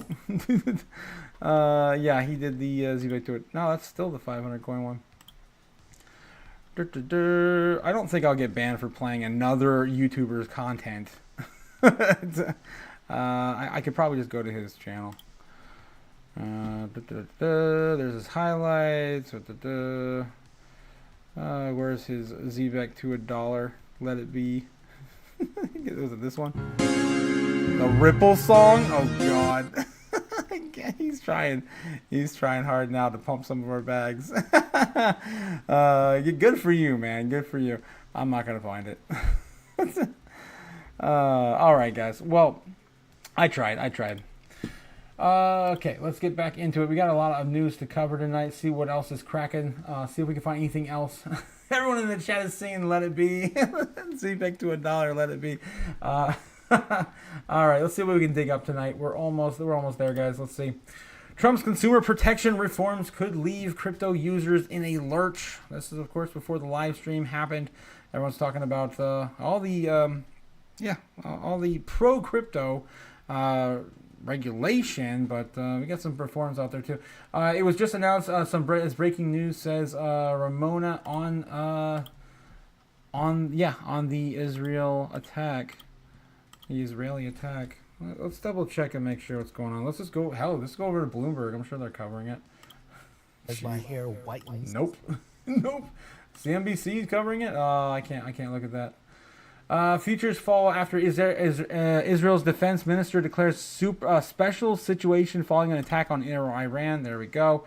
Yeah, he did the Z-back to it. No, that's still the 500 coin one. I don't think I'll get banned for playing another YouTuber's content. I could probably just go to his channel. There's his highlights. Where's his Z-back to $1? Let it be. Was it this one? The Ripple song? Oh God. He's trying hard now to pump some of our bags. Good for you, man. Good for you. I'm not gonna find it. All right, guys. Well, I tried. Okay, let's get back into it. We got a lot of news to cover tonight. See what else is cracking. See if we can find anything else. Everyone in the chat is saying "Let it be." Z-back to $1. Let it be. All right, let's see what we can dig up tonight. We're almost there, guys. Let's see. Trump's consumer protection reforms could leave crypto users in a lurch. This is, of course, before the live stream happened. Everyone's talking about all the pro crypto regulation, but we got some reforms out there too. It was just announced. As breaking news says, Ramona on the Israel attack. The Israeli attack. Let's double check and make sure what's going on. Let's just go. Let's go over to Bloomberg. I'm sure they're covering it. As my hair whitens. Nope. Nope. CNBC is covering it. I can't look at that. Futures fall after Israel's defense minister declares special situation following an attack on Iran. There we go.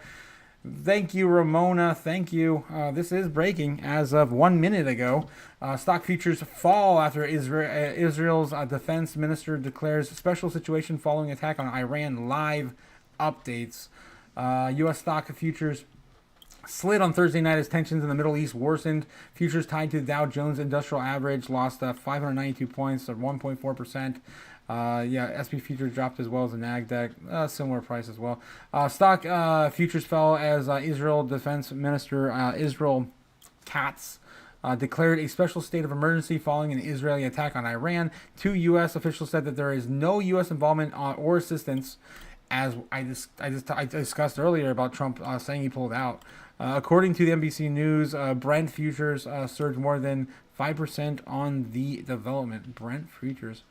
Thank you, Ramona. Thank you. This is breaking as of 1 minute ago. Stock futures fall after Israel's defense minister declares special situation following attack on Iran. Live updates. U.S. stock futures slid on Thursday night as tensions in the Middle East worsened. Futures tied to the Dow Jones Industrial Average lost 592 points, or 1.4%. SP futures dropped as well as the NASDAQ, similar price as well. Stock futures fell as Israel Defense Minister Israel Katz declared a special state of emergency following an Israeli attack on Iran. Two U.S. officials said that there is no U.S. involvement or assistance as I discussed earlier about Trump saying he pulled out. According to the NBC News, Brent futures surged more than 5% on the development. Brent futures.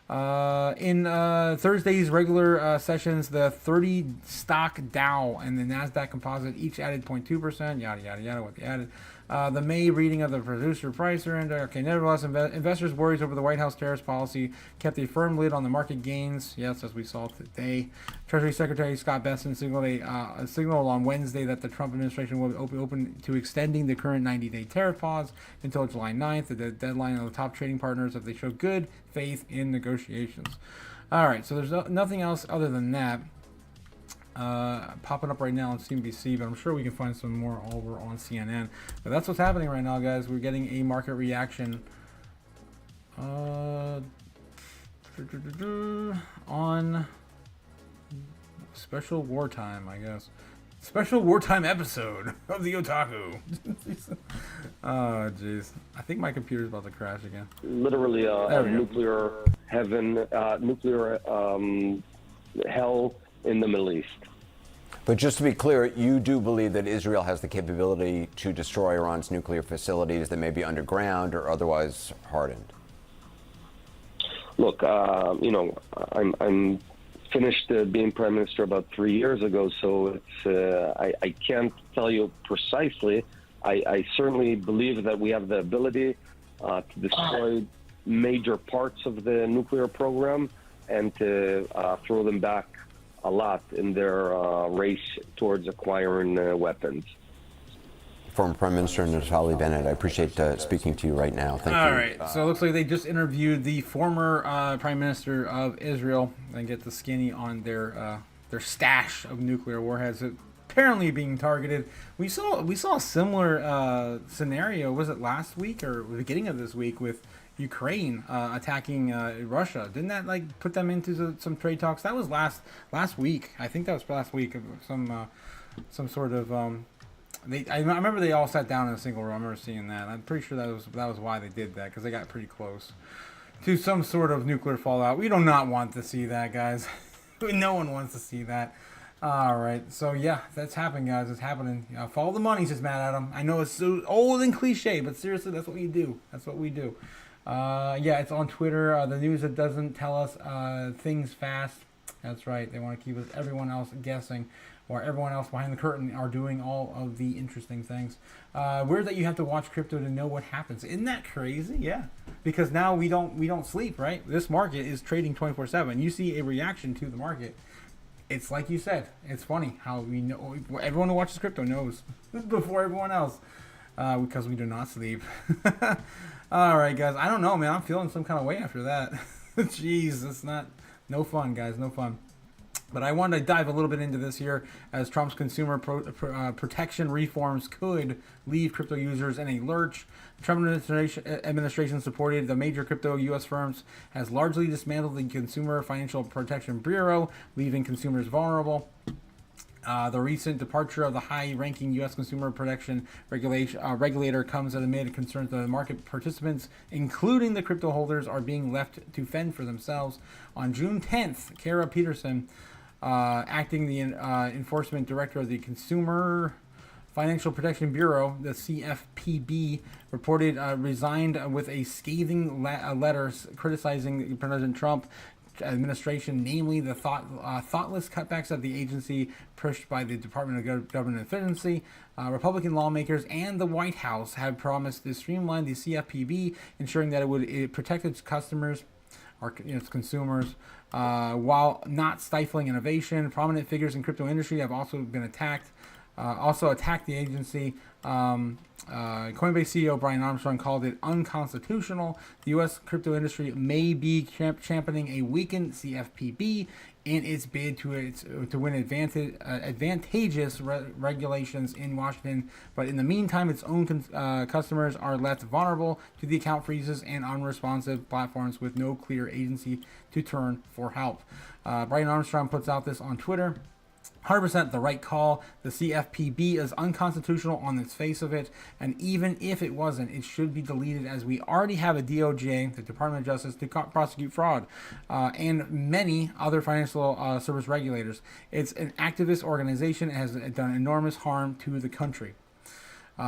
In Thursday's regular sessions, the 30 stock Dow and the NASDAQ composite each added 0.2%, yada, yada, yada, what they added. The May reading of the producer price index. Okay, nevertheless, investors' worries over the White House tariffs policy kept a firm lid on the market gains. Yes, as we saw today. Treasury Secretary Scott Bessent signaled on Wednesday that the Trump administration will be open to extending the current 90-day tariff pause until July 9th, the deadline of the top trading partners, if they show good faith in negotiations. All right, so there's nothing else other than that popping up right now on CNBC, but I'm sure we can find some more over on CNN. But that's what's happening right now, guys. We're getting a market reaction on special wartime, I guess. Special wartime episode of the Otaku. Oh, jeez. I think my computer's about to crash again. Literally a nuclear heaven, nuclear hell in the Middle East. But just to be clear, you do believe that Israel has the capability to destroy Iran's nuclear facilities that may be underground or otherwise hardened? Look, I'm finished being prime minister about 3 years ago, so it's I can't tell you precisely. I certainly believe that we have the ability to destroy major parts of the nuclear program and to throw them back a lot in their race towards acquiring weapons. Former Prime Minister Naftali Bennett, I appreciate speaking to you right now. Thank you. All right, so it looks like they just interviewed the former Prime Minister of Israel and get the skinny on their stash of nuclear warheads apparently being targeted. We saw a similar scenario. Was it last week or the beginning of this week with Ukraine attacking Russia? Didn't that like put them into some trade talks? That was last week. I think that was last week. Some sort of I remember they all sat down in a single room. I remember seeing that. I'm pretty sure that was why they did that, because they got pretty close to some sort of nuclear fallout. We do not want to see that, guys. No one wants to see that. All right, so yeah, that's happening, guys. It's happening. Follow the money, says Matt Adam. I know it's so old and cliche, but seriously, that's what we do. That's what we do. Yeah, it's on Twitter. The news that doesn't tell us things fast. That's right. They want to keep everyone else guessing, or everyone else behind the curtain are doing all of the interesting things. Weird that you have to watch crypto to know what happens. Isn't that crazy? Yeah, because now we don't sleep, right? This market is trading 24/7. You see a reaction to the market. It's like you said. It's funny how we know. Everyone who watches crypto knows before everyone else, because we do not sleep. All right, guys. I don't know, man. I'm feeling some kind of way after that. Jeez, it's no fun, guys. No fun. But I wanted to dive a little bit into this here, as Trump's consumer protection reforms could leave crypto users in a lurch. The Trump administration supported the major crypto U.S. firms has largely dismantled the Consumer Financial Protection Bureau, leaving consumers vulnerable. The recent departure of the high-ranking U.S. consumer protection regulator comes amid concerns that the market participants, including the crypto holders, are being left to fend for themselves. On June 10th, Kara Peterson, acting the enforcement director of the Consumer Financial Protection Bureau, the CFPB, reported resigned with a scathing letter criticizing President Trump administration, namely the thoughtless cutbacks of the agency pushed by the Department of Government Efficiency. Republican lawmakers and the White House have promised to streamline the CFPB, ensuring that it would protect its customers, or its consumers, while not stifling innovation. Prominent figures in crypto industry have also been attacked. The agency. Coinbase CEO Brian Armstrong called it unconstitutional. The U.S. crypto industry may be championing a weakened CFPB in its bid to win advantageous regulations in Washington, but in the meantime, its own customers are left vulnerable to the account freezes and unresponsive platforms with no clear agency to turn for help. Brian Armstrong puts out this on Twitter. 100% the right call. The CFPB is unconstitutional on the face of it, and even if it wasn't, it should be deleted, as we already have a DOJ, the Department of Justice, to prosecute fraud, and many other financial service regulators. It's an activist organization and has done enormous harm to the country.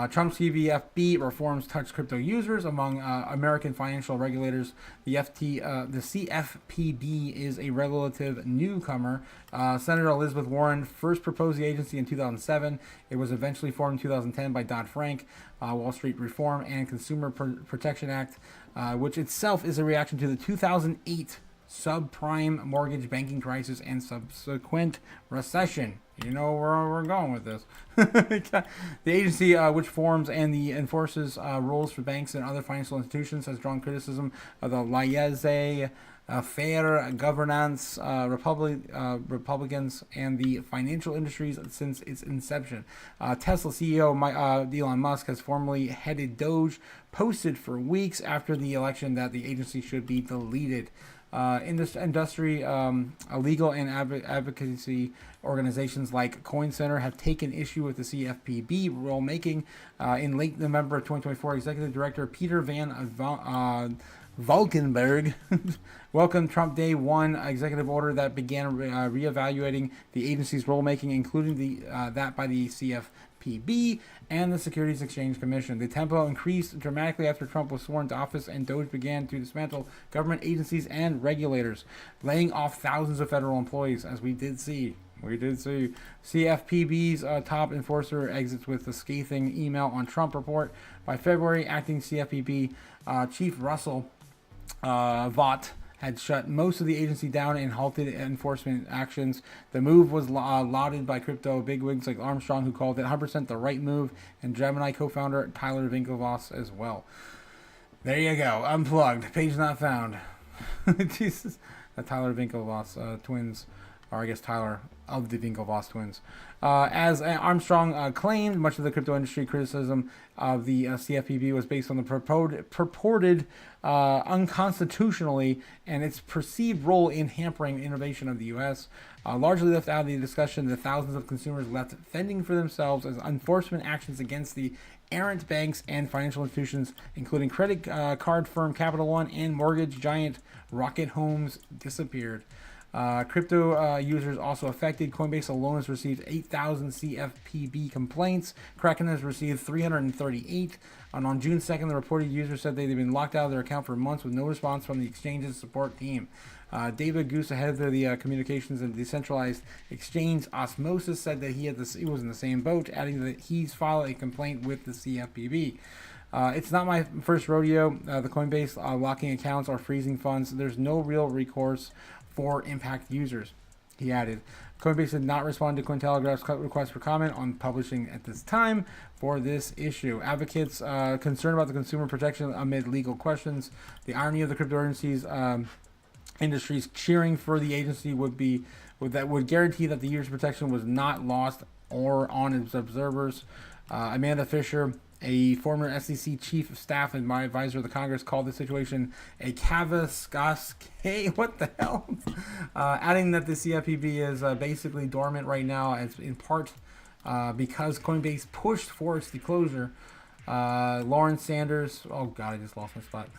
Trump's CFPB reforms touch crypto users. Among American financial regulators, the CFPB is a relative newcomer. Senator Elizabeth Warren first proposed the agency in 2007. It was eventually formed in 2010 by Dodd-Frank, Wall Street Reform and Consumer Protection Act, which itself is a reaction to the 2008 subprime mortgage banking crisis and subsequent recession. You know where we're going with this. The agency, which forms and enforces rules for banks and other financial institutions, has drawn criticism of the laissez-faire governance Republicans and the financial industries since its inception. Tesla CEO Elon Musk has formally headed DOGE, posted for weeks after the election that the agency should be deleted. In this industry, legal and advocacy organizations like Coin Center have taken issue with the CFPB rulemaking. In late November of 2024, Executive Director Peter Van Valkenburg welcomed Trump Day 1 executive order that began reevaluating the agency's rulemaking, including that by the CFPB and the Securities Exchange Commission. The tempo increased dramatically after Trump was sworn to office and DOGE began to dismantle government agencies and regulators, laying off thousands of federal employees, as we did see. CFPB's top enforcer exits with a scathing email on Trump report. By February, acting CFPB Chief Russell Vought had shut most of the agency down and halted enforcement actions. The move was lauded by crypto bigwigs like Armstrong, who called it 100% the right move, and Gemini co-founder Tyler Winklevoss as well. There you go. Unplugged. Page not found. Jesus. The Tyler Winklevoss twins, or I guess Tyler of the Winklevoss twins. As Armstrong claimed, much of the crypto industry criticism of the CFPB was based on the purported unconstitutionally and its perceived role in hampering innovation of the U.S. Largely left out of the discussion, the thousands of consumers left fending for themselves as enforcement actions against the errant banks and financial institutions, including credit card firm Capital One and mortgage giant Rocket Homes, disappeared. Crypto users also affected. Coinbase alone has received 8,000 CFPB complaints. Kraken has received 338. And on June 2nd, the reported user said they'd been locked out of their account for months with no response from the exchange's support team. David Goose, head of the communications and decentralized exchange Osmosis, said that he was in the same boat, adding that he's filed a complaint with the CFPB. It's not my first rodeo. The Coinbase locking accounts or freezing funds. There's no real recourse for impact users, he added. Coinbase did not respond to Cointelegraph's request for comment on publishing at this time for this issue. Advocates concerned about the consumer protection amid legal questions. The irony of the crypto industry's cheering for the agency would guarantee that the user protection was not lost or on its observers. Amanda Fisher, a former SEC chief of staff and my advisor of the Congress, called the situation a Kavaskaske. What the hell? Adding that the CFPB is basically dormant right now, as in part because Coinbase pushed for its disclosure. Lauren Sanders, oh God, I just lost my spot.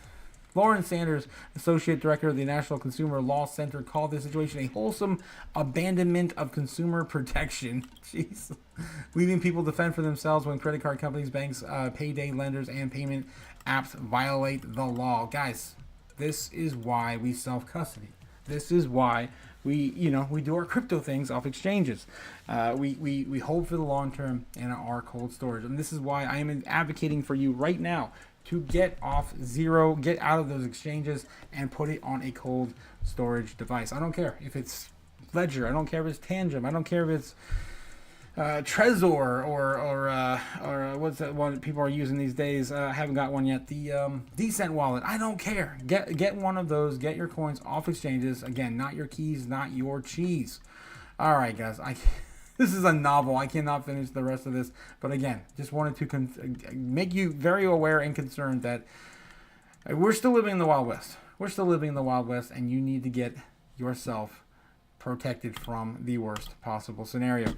Lauren Sanders, Associate Director of the National Consumer Law Center, called this situation a wholesome abandonment of consumer protection. Jeez. Leaving people to fend for themselves when credit card companies, banks, payday lenders, and payment apps violate the law. Guys, this is why we self-custody. This is why we do our crypto things off exchanges. We hold for the long term in our cold storage. And this is why I am advocating for you right now to get off zero, get out of those exchanges, and put it on a cold storage device. I don't care if it's Ledger. I don't care if it's Tangent. I don't care if it's Trezor or what's that one people are using these days? I haven't got one yet. The Decent wallet. I don't care. Get one of those. Get your coins off exchanges. Again, not your keys, not your cheese. All right, guys. This is a novel. I cannot finish the rest of this. But again, just wanted to make you very aware and concerned that we're still living in the Wild West. We're still living in the Wild West, and you need to get yourself protected from the worst possible scenario.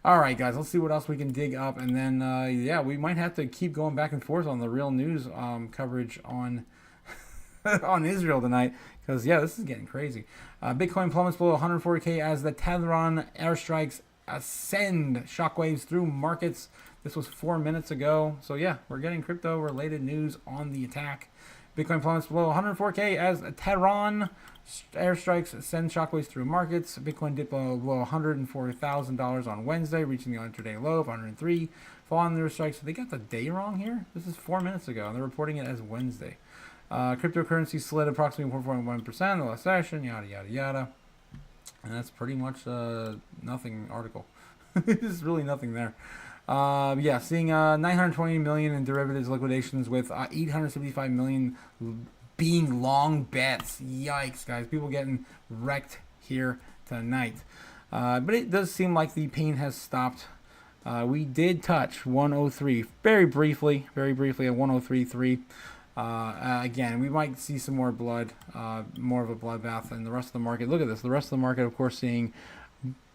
All right, guys, let's see what else we can dig up, and then yeah, we might have to keep going back and forth on the real news coverage on on Israel tonight, because yeah, this is getting crazy. Bitcoin plummets below 140K as the Tehran airstrikes send shockwaves through markets. This was 4 minutes ago, so yeah, we're getting crypto-related news on the attack. Bitcoin plummets below 104K as Tehran airstrikes send shockwaves through markets. Bitcoin dipped below $104,000 on Wednesday, reaching the intraday low of 103. Following the airstrikes, so they got the day wrong here. This is 4 minutes ago, and they're reporting it as Wednesday. Cryptocurrency slid approximately 4.1% in the last session, yada, yada, yada. And that's pretty much nothing article. There's really nothing there. Yeah, seeing 920 million in derivatives liquidations with 875 million being long bets. Yikes, guys. People getting wrecked here tonight. But it does seem like the pain has stopped. We did touch 103 very briefly at 103.3. Again, we might see some more blood, more of a bloodbath in the rest of the market. Look at this. The rest of the market, of course, seeing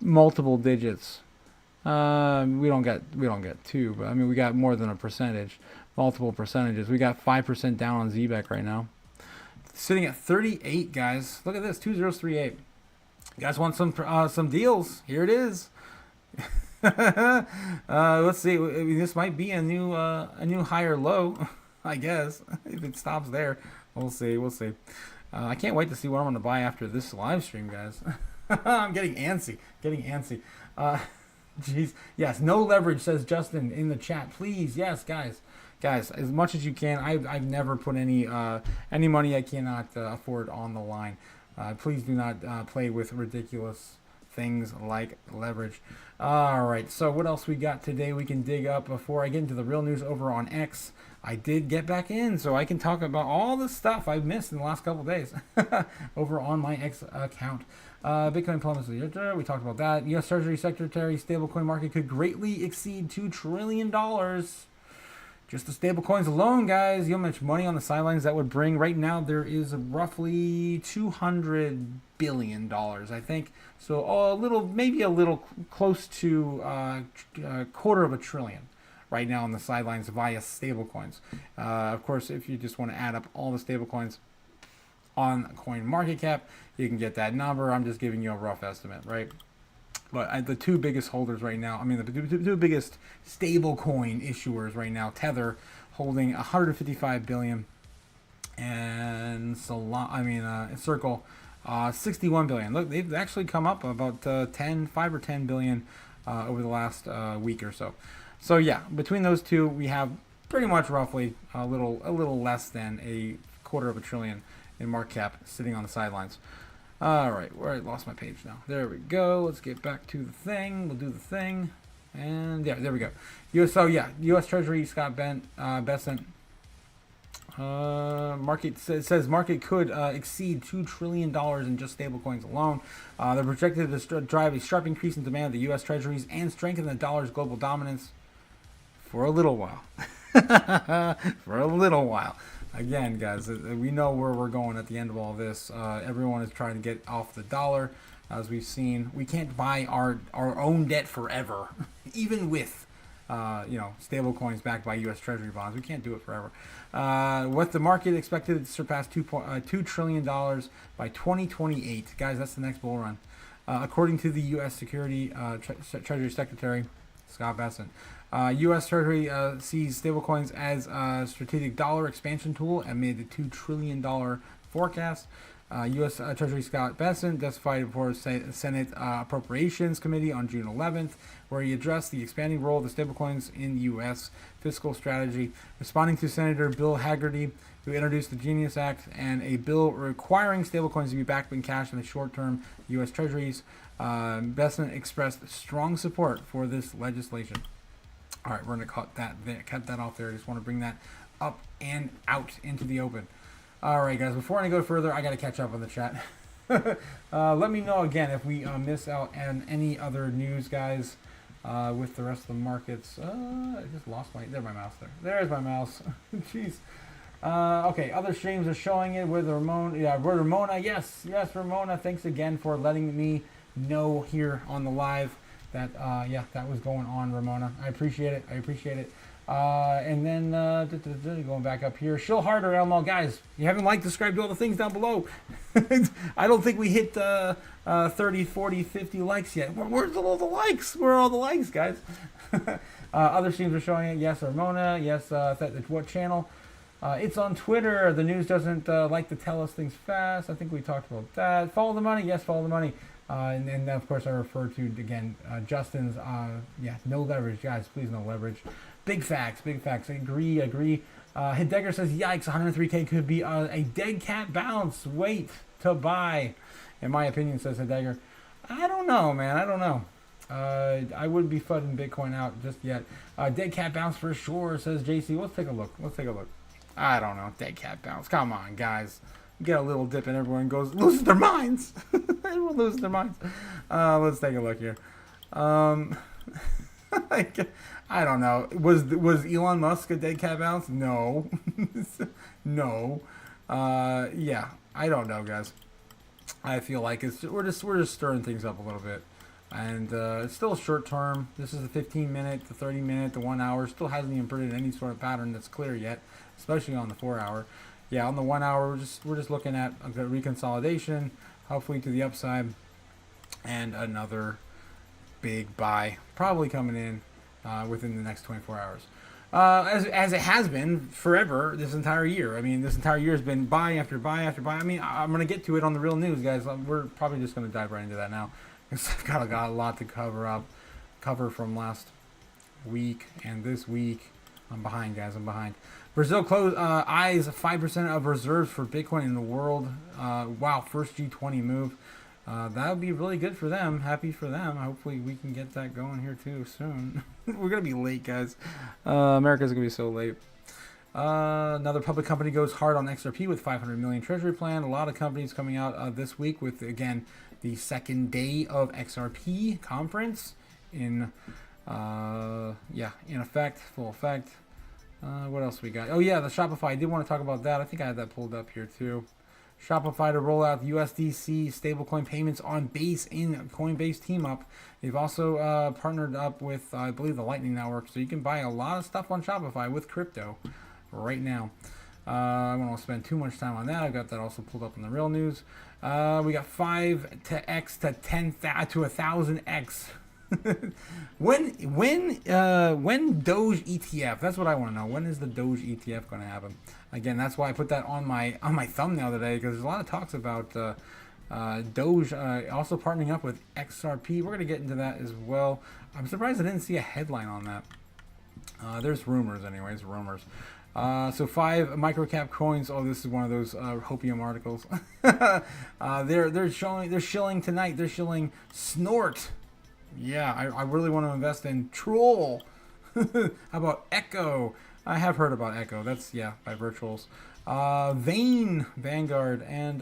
multiple digits. We don't get two, but I mean, we got more than a percentage, multiple percentages. We got 5% down on ZBEC right now, sitting at 38, guys. Look at this, 2038. You guys want some deals? Here it is. Let's see. I mean, this might be a new higher low, I guess. If it stops there, we'll see. I can't wait to see what I'm going to buy after this live stream, guys. I'm getting antsy. Jeez. Yes, no leverage, says Justin in the chat. Please, yes, guys, as much as you can. I've never put any money I cannot afford on the line. Please do not play with ridiculous things like leverage. All right, so what else we got today we can dig up before I get into the real news over on X? I did get back in, so I can talk about all the stuff I've missed in the last couple days over on my X account. Bitcoin plummets. We talked about that. U.S. Treasury Secretary stablecoin market could greatly exceed $2 trillion. Just the stablecoins alone, guys. You know how much money on the sidelines that would bring? Right now, there is roughly $200 billion, I think. So maybe a little close to a quarter of a trillion right now on the sidelines via stablecoins. Of course, if you just want to add up all the stablecoins on CoinMarketCap, you can get that number. I'm just giving you a rough estimate, right? But the two biggest holders right now, the two biggest stablecoin issuers right now, Tether holding 155 billion, and Circle 61 billion. Look, they've actually come up about 5 or 10 billion over the last week or so. So yeah, between those two, we have pretty much roughly a little less than a quarter of a trillion in market cap sitting on the sidelines. All right, where I lost my page now. There we go. Let's get back to the thing. We'll do the thing, and yeah, there we go. U.S. Treasury Scott Bessent. Market says market could exceed $2 trillion in just stablecoins alone. They're projected to drive a sharp increase in demand of the U.S. Treasuries and strengthen the dollar's global dominance for a little while. For a little while. Again, guys, we know where we're going at the end of all this. Everyone is trying to get off the dollar. As we've seen, we can't buy our own debt forever, even with stable coins backed by U.S. Treasury bonds. We can't do it forever. With the market expected to surpass $2 trillion by 2028. Guys, that's the next bull run. According to the U.S. Treasury Secretary Scott Bessent. U.S. Treasury sees stablecoins as a strategic dollar expansion tool amid the $2 trillion forecast. U.S. Treasury Scott Bessent testified before the Senate Appropriations Committee on June 11th, where he addressed the expanding role of the stablecoins in U.S. fiscal strategy, responding to Senator Bill Hagerty, who introduced the Genius Act and a bill requiring stablecoins to be backed in cash in the short-term U.S. Treasuries. Bessent expressed strong support for this legislation. All right, we're going to cut that off there. I just want to bring that up and out into the open. All right, guys, before I go further, I got to catch up on the chat. Let me know, again, if we miss out on any other news, guys, with the rest of the markets. I just lost there's my mouse there. There's my mouse. Jeez. Okay, other streams are showing it with Ramona. Yeah, Ramona, yes, Ramona, thanks again for letting me know here on the live that yeah, that was going on, Ramona. I appreciate it. And then going back up here, Shill Harder, LML guys. You haven't liked, subscribed to all the things down below. I don't think we hit 30, 40, 50 likes yet. Where's all the likes? Where are all the likes, guys? Other streams are showing it. Yes, Ramona. Yes, what channel? It's on Twitter. The news doesn't like to tell us things fast. I think we talked about that. Follow the money. Yes, follow the money. And then, of course, I refer to, again, Justin's, yeah, no leverage. Guys, please no leverage. Big facts. Agree. Hidegger says, yikes, 103K could be a dead cat bounce. Wait to buy. In my opinion, says Hidegger. I don't know, man. I don't know. I wouldn't be fudding Bitcoin out just yet. Dead cat bounce for sure, says JC. Let's take a look. I don't know. Dead cat bounce. Come on, guys. Get a little dip and everyone loses their minds. Everyone loses their minds. Let's take a look here. I don't know. Was Elon Musk a dead cat bounce? No. No. Yeah. I don't know, guys. I feel like we're just stirring things up a little bit. And it's still short term. This is the 15-minute, the 30-minute, the 1 hour. Still hasn't even printed any sort of pattern that's clear yet, especially on the 4 hour. Yeah, on the 1 hour, we're just looking at a good reconsolidation, hopefully to the upside, and another big buy probably coming in within the next 24 hours. As it has been forever this entire year. I mean, this entire year has been buy after buy after buy. I mean, I'm going to get to it on the real news, guys. We're probably just going to dive right into that now. I've got a lot to cover from last week and this week. I'm behind, guys. Brazil closed eyes 5% of reserves for Bitcoin in the world. Wow, first G20 move. That would be really good for them. Happy for them. Hopefully we can get that going here too soon. We're going to be late, guys. America's going to be so late. Another public company goes hard on XRP with 500 million treasury plan. A lot of companies coming out this week with, again, the second day of XRP conference in effect, full effect. What else we got? Oh yeah, the Shopify. I did want to talk about that. I think I had that pulled up here too. Shopify to roll out USDC stablecoin payments on Base in Coinbase team up. They've also partnered up with, I believe, the Lightning Network, so you can buy a lot of stuff on Shopify with crypto right now. I won't spend too much time on that. I've got that also pulled up in the real news. We got 5 to X to 10 to 1,000X. when Doge ETF? That's what I want to know. When is the Doge ETF going to happen? Again, that's why I put that on my thumbnail today, because there's a lot of talks about Doge also partnering up with XRP. We're going to get into that as well. I'm surprised I didn't see a headline on that. There's rumors, anyways. Rumors. So 5 microcap coins. Oh, this is one of those hopium articles. They're shilling tonight. They're shilling Snort. Yeah, I really want to invest in Troll. How about Echo? I have heard about Echo. That's, yeah, by Virtuals. Vane, Vanguard, and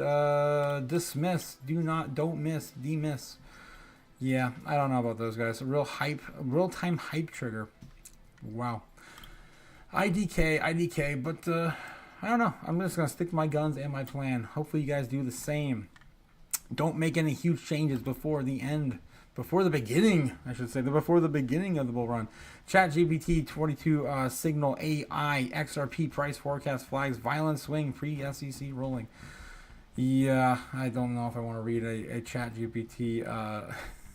Dismiss. Don't miss, demiss. Yeah, I don't know about those guys. A real-time hype trigger. Wow. IDK, but I don't know. I'm just going to stick to my guns and my plan. Hopefully you guys do the same. Don't make any huge changes before the beginning of the bull run. ChatGPT 22 Signal AI XRP price forecast flags violent swing pre-SEC ruling. Yeah, I don't know if I want to read a ChatGPT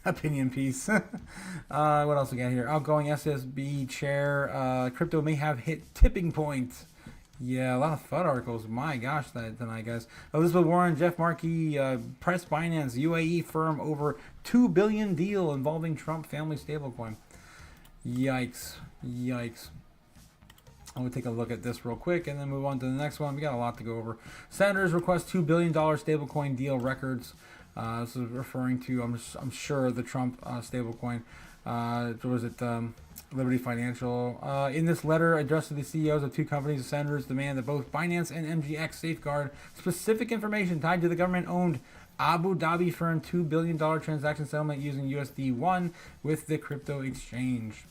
opinion piece. What else we got here? Outgoing SSB chair. Crypto may have hit tipping point. Yeah, a lot of FUD articles. My gosh, tonight, guys. Elizabeth Warren, Jeff Markey, press Binance, UAE firm over $2 billion deal involving Trump family stablecoin. Yikes. I'm going to take a look at this real quick and then move on to the next one. We got a lot to go over. Senators request $2 billion stablecoin deal records. This is referring to, I'm sure, the Trump stablecoin. Was it Liberty Financial? In this letter addressed to the CEOs of 2 companies, the senators demand that both Binance and MGX safeguard specific information tied to the government-owned Abu Dhabi firm $2 billion transaction settlement using USD1 with the crypto exchange.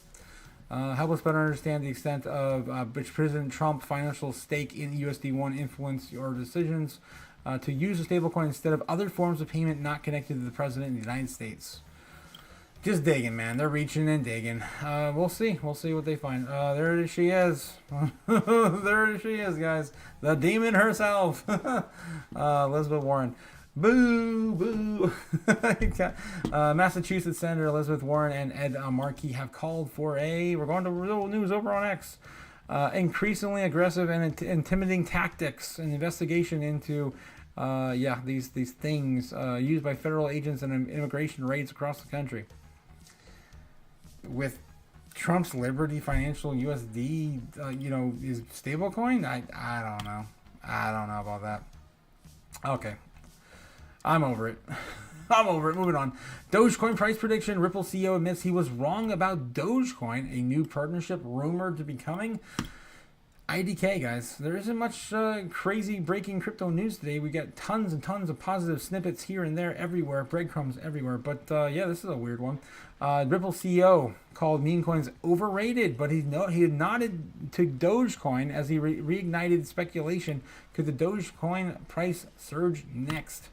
Help us better understand the extent of which President Trump financial stake in USD1 influence your decisions. to use a stablecoin instead of other forms of payment not connected to the president of the United States. Just digging, man. They're reaching and digging. We'll see. We'll see what they find. There she is. There she is, guys. The demon herself. Elizabeth Warren. Boo, boo. Massachusetts Senator Elizabeth Warren and Ed Markey have called for we're going to real news over on X, increasingly aggressive and intimidating tactics and investigation into these things used by federal agents and immigration raids across the country. With Trump's Liberty Financial USD, is stablecoin? I don't know. I don't know about that. Okay. I'm over it. I'm over it. Moving on. Dogecoin price prediction. Ripple CEO admits he was wrong about Dogecoin. A new partnership rumored to be coming. IDK, guys. There isn't much crazy breaking crypto news today. We got tons and tons of positive snippets here and there, everywhere, breadcrumbs everywhere. But this is a weird one. Ripple CEO called meme coins overrated, but he had nodded to Dogecoin as he reignited speculation. Could the Dogecoin price surge next?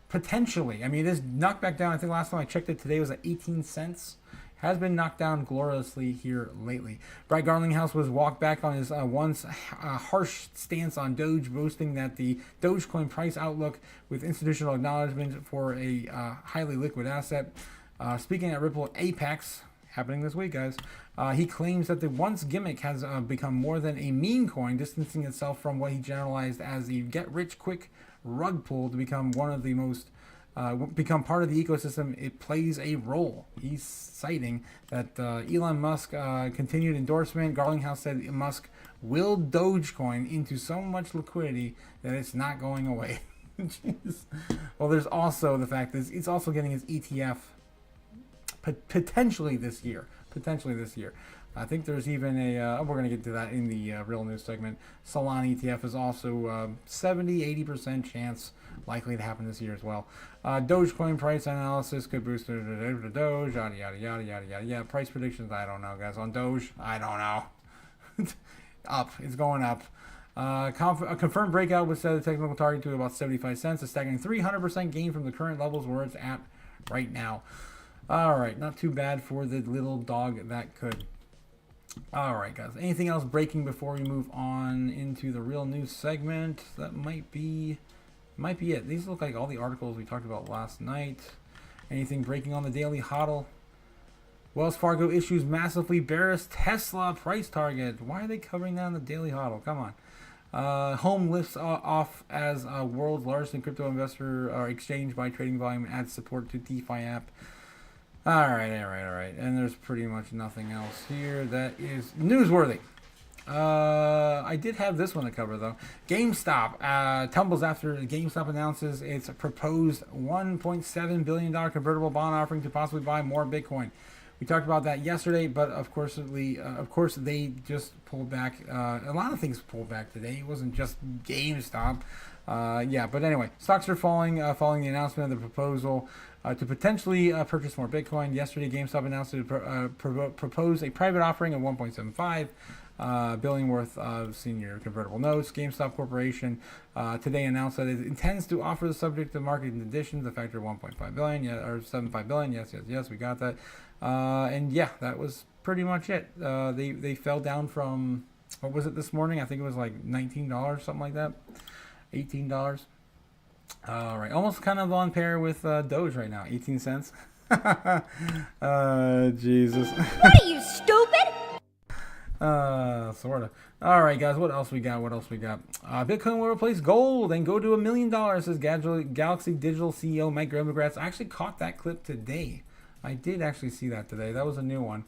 Potentially. I mean, it is knocked back down. I think last time I checked it today was at 18 cents. Has been knocked down gloriously here lately. Brad Garlinghouse was walked back on his once harsh stance on Doge, boasting that the Dogecoin price outlook with institutional acknowledgement for a highly liquid asset. Speaking at Ripple Apex, happening this week, guys, he claims that the once gimmick has become more than a meme coin, distancing itself from what he generalized as the get-rich-quick rug pull to become one of the most become part of the ecosystem. It plays a role. He's citing that Elon Musk continued endorsement. Garlinghouse said Musk will Dogecoin into so much liquidity that it's not going away. Jeez. Well, there's also the fact that it's also getting its ETF potentially this year. I think there's even we're going to get to that in the real news segment. Solana ETF is also 70-80% chance likely to happen this year as well. Dogecoin price analysis could boost the Doge, yada, yada, yada, yada, yada. Yeah, price predictions, I don't know, guys. On Doge, I don't know. Up. It's going up. A confirmed breakout would set the technical target to about 75 cents, a staggering 300% gain from the current levels where it's at right now. All right, not too bad for the little dog that could. All right, guys. Anything else breaking before we move on into the real news segment? That might be it. These look like all the articles we talked about last night. Anything breaking on the Daily Hodl? Wells Fargo issues massively bearish Tesla price target. Why are they covering that on the Daily Hodl? Come on. Home lifts off as world's largest crypto investor or exchange by trading volume, adds support to DeFi app. All right. And there's pretty much nothing else here that is newsworthy. I did have this one to cover, though. GameStop tumbles after GameStop announces its proposed $1.7 billion convertible bond offering to possibly buy more Bitcoin. We talked about that yesterday, but of course they just pulled back. A lot of things pulled back today. It wasn't just GameStop. But anyway, stocks are falling following the announcement of the proposal to potentially purchase more Bitcoin. Yesterday, GameStop announced to propose a private offering of $1.75 billion worth of senior convertible notes. GameStop Corporation today announced that it intends to offer the subject to market conditions, the factor of $1.5 billion, or $75 billion. Yes, we got that. That was pretty much it. They fell down from, what was it this morning? I think it was like $19, something like that. $18. All right, almost kind of on pair with Doge right now, 18 cents. Jesus. What are you, stupid? Sort of. All right, guys, what else we got? Bitcoin will replace gold and go to $1 million, says Galaxy Digital CEO Mike Gromogratz. I actually caught that clip today. I did actually see that today. That was a new one.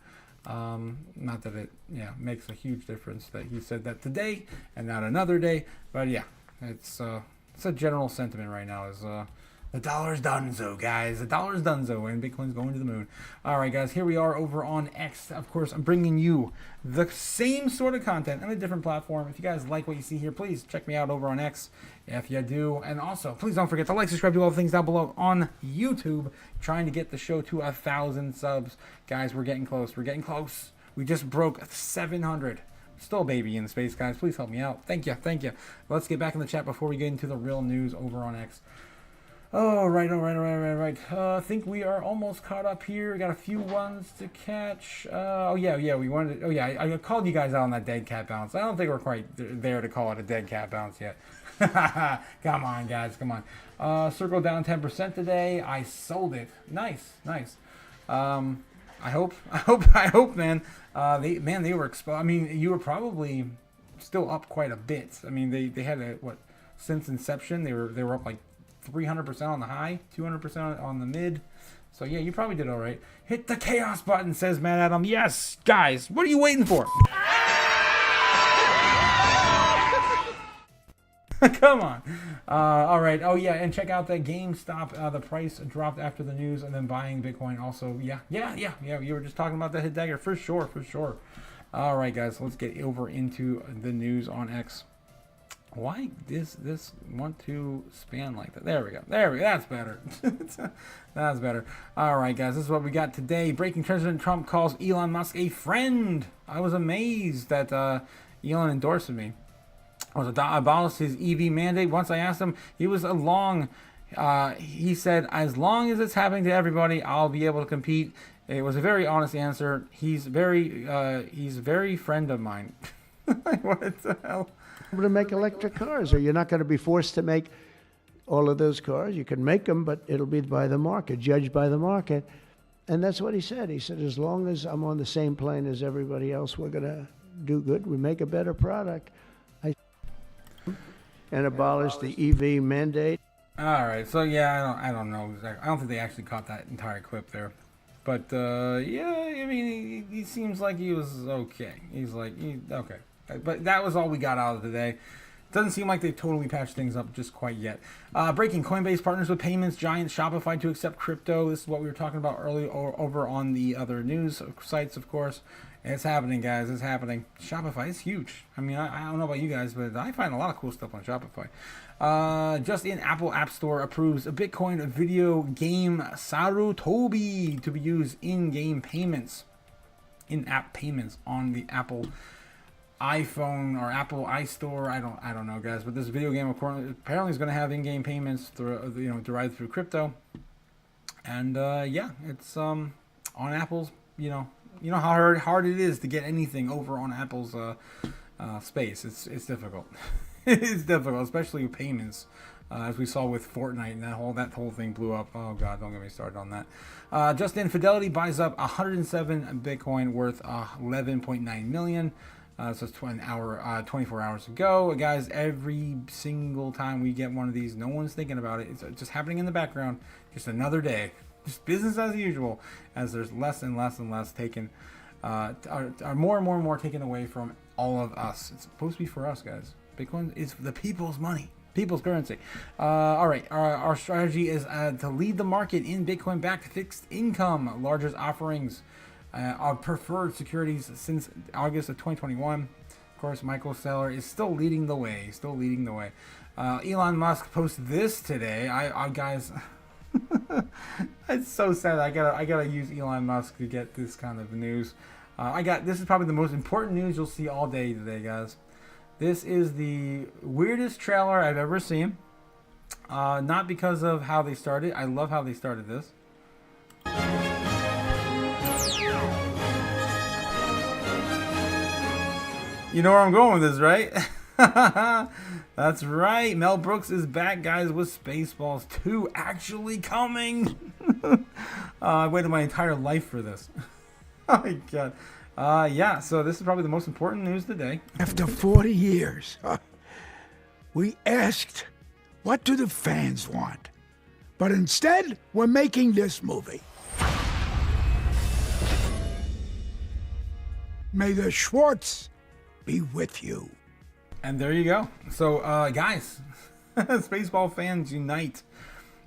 Not that it makes a huge difference that he said that today and not another day, but yeah, it's a general sentiment right now is the dollar's donezo, guys. The dollar's donezo, and Bitcoin's going to the moon. All right, guys, here we are over on X. Of course, I'm bringing you the same sort of content on a different platform. If you guys like what you see here, please check me out over on X if you do. And also, please don't forget to like, subscribe, do all the things down below on YouTube. Trying to get the show to 1,000 subs. Guys, we're getting close. We just broke 700. Still a baby in space, guys. Please help me out. Thank you. Thank you. Let's get back in the chat before we get into the real news over on X. Oh, right. I think we are almost caught up here. Got a few ones to catch. We wanted. I called you guys out on that dead cat bounce. I don't think we're quite there to call it a dead cat bounce yet. Come on, guys. Come on. Circle down 10% today. I sold it. Nice. I hope, man. They were exposed. I mean, you were probably still up quite a bit. I mean, they had since inception they were up like 300% on the high, 200% on the mid. So yeah, you probably did all right. Hit the chaos button, says Matt Adam. Yes, guys, what are you waiting for? Come on. All right. Oh yeah, and check out that GameStop. The price dropped after the news, and then buying Bitcoin also. Yeah. You were just talking about the hit dagger for sure. All right, guys, let's get over into the news on X. Why does this want to span like that? There we go. That's better. That's better. All right, guys, this is what we got today. Breaking President Trump calls Elon Musk a friend. I was amazed that Elon endorsed me. Abolished his EV mandate. Once I asked him, he said, as long as it's happening to everybody, I'll be able to compete. It was a very honest answer. He's very friend of mine. What the hell? To make electric cars, or you're not going to be forced to make all of those cars. You can make them, but it'll be by the market, judged by the market. And that's what he said. He said, as long as I'm on the same plane as everybody else, we're going to do good. We make a better product. And abolish the EV mandate. All right, so yeah, I don't know exactly. I don't think they actually caught that entire clip there, but yeah, I mean, he seems like he was okay. He's like, okay, but that was all we got out of today. Doesn't seem like they totally patched things up just quite yet. Breaking: Coinbase partners with payments giant Shopify to accept crypto. This is what we were talking about earlier over on the other news sites, of course. It's happening, guys. It's happening. Shopify is huge. I mean, I don't know about you guys, but I find a lot of cool stuff on Shopify. Just in, Apple App Store approves a Bitcoin video game Sarutobi to be used in-game payments, in-app payments on the Apple iPhone or Apple iStore. I don't know, guys, but this video game apparently is going to have in-game payments through, derived through crypto. And yeah, it's on Apple's, you know how hard it is to get anything over on Apple's space. It's difficult. It's difficult, especially with payments, as we saw with Fortnite and that whole thing blew up. Oh God, don't get me started on that. Just in, Fidelity buys up 107 Bitcoin worth 11.9 million. So it's 24 hours ago, guys. Every single time we get one of these, no one's thinking about it. It's just happening in the background. Just another day. Just business as usual, as there's less and less taken, are more and more taken away from all of us. It's supposed to be for us, guys. Bitcoin is the people's money, people's currency. All right, our strategy is to lead the market in Bitcoin-backed fixed income, largest offerings of preferred securities since August of 2021. Of course, Michael Saylor is still leading the way. Elon Musk posted this today. I guys. It's so sad. I gotta use Elon Musk to get this kind of news. This is probably the most important news you'll see all day today, guys. This is the weirdest trailer I've ever seen. Not because of how they started. I love how they started this. You know where I'm going with this, right? That's right. Mel Brooks is back, guys, with Spaceballs 2 actually coming. I waited my entire life for this. Oh my God. Yeah, so this is probably the most important news today. After 40 years, we asked, what do the fans want? But instead, we're making this movie. May the Schwartz be with you. And there you go. So, guys, Spaceball fans unite.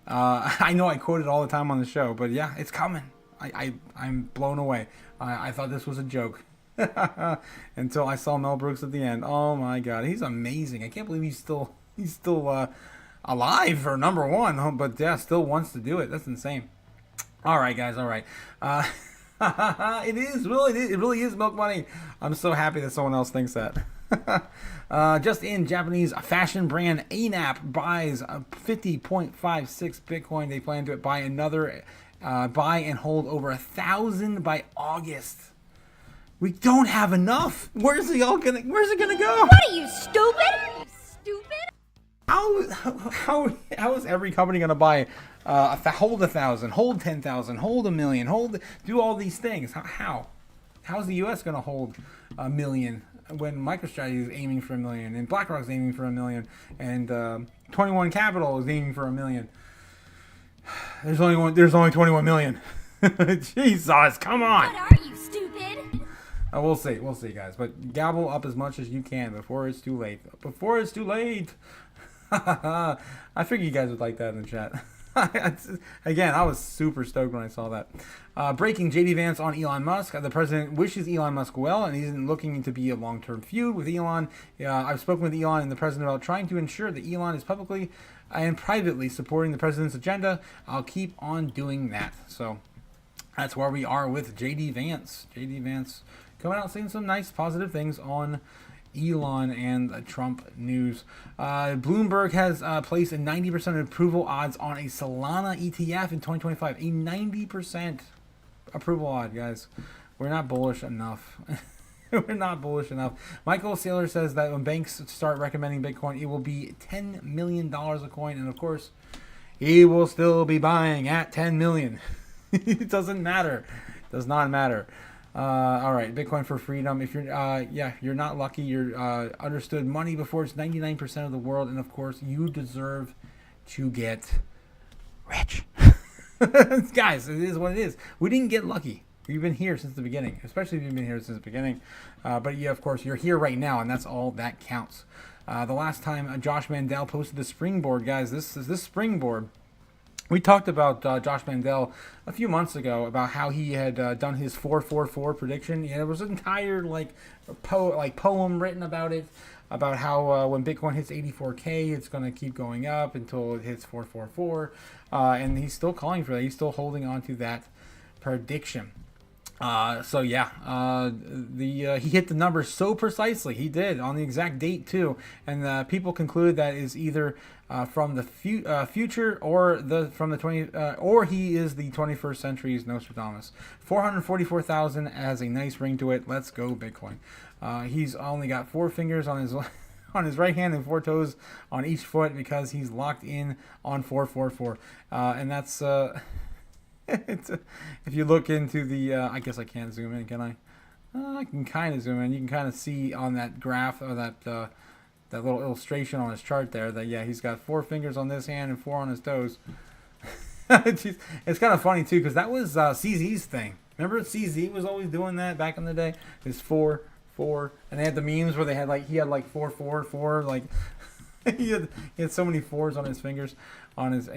I know I quote it all the time on the show, but yeah, it's coming. I'm blown away. I thought this was a joke until I saw Mel Brooks at the end. Oh my God, he's amazing. I can't believe he's still alive for #1, but yeah, still wants to do it. That's insane. All right, guys. All right. It is really, it really is milk money. I'm so happy that someone else thinks that. Just in, Japanese fashion brand ANAP buys 50.56 Bitcoin. They plan to buy another, buy and hold over 1,000 by August. We don't have enough. Where's it all gonna? Where's it gonna go? What are you, stupid? How is every company gonna buy hold 1,000, hold 10,000, hold 1,000,000, do all these things? How's the U.S. gonna hold 1,000,000 when MicroStrategy is aiming for 1,000,000 and BlackRock is aiming for 1,000,000 and 21 Capital is aiming for 1,000,000? There's only 21 million. Jesus, come on. What are you, stupid? We'll see, guys. But gobble up as much as you can before it's too late. Before it's too late. I figured you guys would like that in the chat. Again, I was super stoked when I saw that. Breaking JD Vance on Elon Musk. The president wishes Elon Musk well, and he's looking to be a long-term feud with Elon. I've spoken with Elon and the president about trying to ensure that Elon is publicly and privately supporting the president's agenda. I'll keep on doing that. So that's where we are with JD Vance. JD Vance coming out saying some nice positive things on Elon and Trump news. Bloomberg has placed a 90% approval odds on a Solana ETF in 2025. A 90% approval odd, guys. We're not bullish enough. We're not bullish enough. Michael Saylor says that when banks start recommending Bitcoin, it will be $10 million a coin. And of course, he will still be buying at 10 million. It doesn't matter. It does not matter. All right, Bitcoin for freedom. If you're, you're not lucky. You're understood money before it's 99% of the world, and of course, you deserve to get rich. Guys, it is what it is. We didn't get lucky. We've been here since the beginning, especially if you've been here since the beginning. But yeah, of course, you're here right now, and that's all that counts. The last time Josh Mandel posted the springboard, guys, this springboard. We talked about Josh Mandel a few months ago about how he had done his 444 prediction. Yeah, there was an entire poem written about it, about how when Bitcoin hits 84K, it's going to keep going up until it hits 444. And he's still calling for that. He's still holding on to that prediction. He hit the number so precisely. He did on the exact date too, and people concluded that is either from the future or or he is the 21st century's Nostradamus. 444,000 has a nice ring to it. Let's go Bitcoin. He's only got 4 fingers on his on his right hand and 4 toes on each foot because he's locked in on 444, and that's. If you look into the, I guess I can't zoom in, can I? I can kind of zoom in. You can kind of see on that graph or that little illustration on his chart there that he's got 4 fingers on this hand and 4 on his toes. It's kind of funny too because that was CZ's thing. Remember CZ was always doing that back in the day. It's 4, and they had the memes where they had he had 4, 4, 4, like. he had so many 4s on his fingers. It was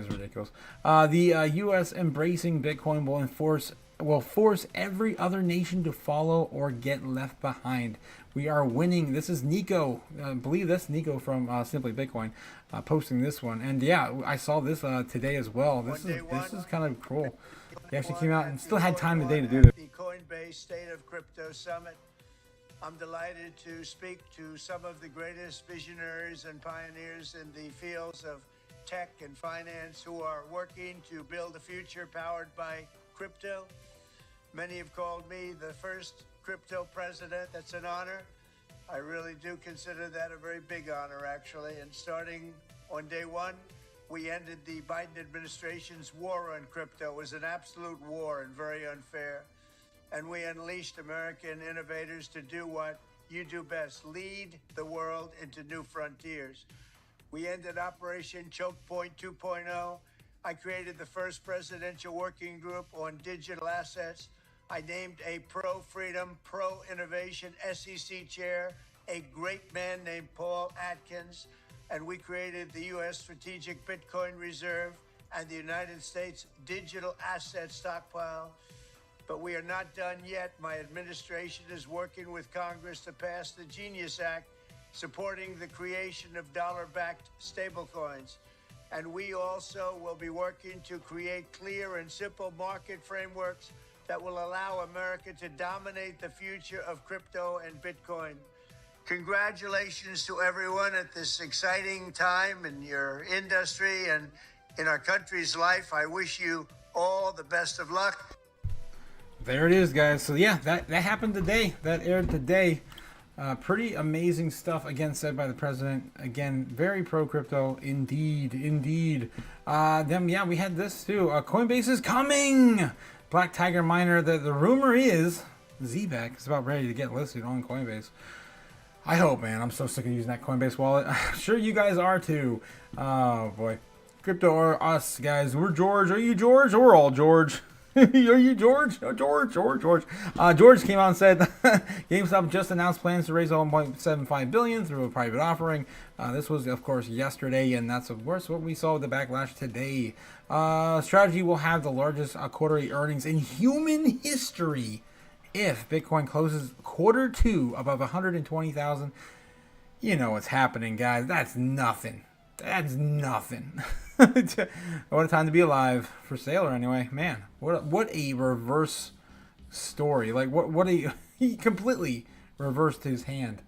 ridiculous. The U.S. embracing Bitcoin will force every other nation to follow or get left behind. We are winning. This is Nico. I believe that's Nico from Simply Bitcoin posting this one. And I saw this today as well. This is kind of cool. He actually came out and still had time today to do this. The Coinbase State of Crypto Summit. I'm delighted to speak to some of the greatest visionaries and pioneers in the fields of tech and finance who are working to build a future powered by crypto. Many have called me the first crypto president. That's an honor. I really do consider that a very big honor, actually. And starting on day one, we ended the Biden administration's war on crypto. It was an absolute war and very unfair. And we unleashed American innovators to do what you do best, lead the world into new frontiers. We ended Operation Choke Point 2.0. I created the first presidential working group on digital assets. I named a pro-freedom, pro-innovation SEC chair, a great man named Paul Atkins, and we created the U.S. Strategic Bitcoin Reserve and the United States Digital Asset Stockpile. But we are not done yet. My administration is working with Congress to pass the Genius Act, supporting the creation of dollar-backed stablecoins. And we also will be working to create clear and simple market frameworks that will allow America to dominate the future of crypto and Bitcoin. Congratulations to everyone at this exciting time in your industry and in our country's life. I wish you all the best of luck. There it is, guys. So yeah, that happened today. That aired today. Pretty amazing stuff, again, said by the president. Again, very pro-crypto, indeed. Then, yeah, we had this, too. Coinbase is coming! Black Tiger Miner, the rumor is ZBEC is about ready to get listed on Coinbase. I hope, man. I'm so sick of using that Coinbase wallet. I'm sure you guys are, too. Oh, boy. Crypto or us, guys. We're George. Are you George? We're all George. Are you George? Oh, George. George came out and said GameStop just announced plans to raise $1.75 billion through a private offering. This was, of course, yesterday, and that's, of course, what we saw with the backlash today. Strategy will have the largest quarterly earnings in human history if Bitcoin closes Q2 above 120,000. You know what's happening, guys. That's nothing. That's nothing. What a time to be alive for Sailor, anyway. Man, what a reverse story. Like he completely reversed his hand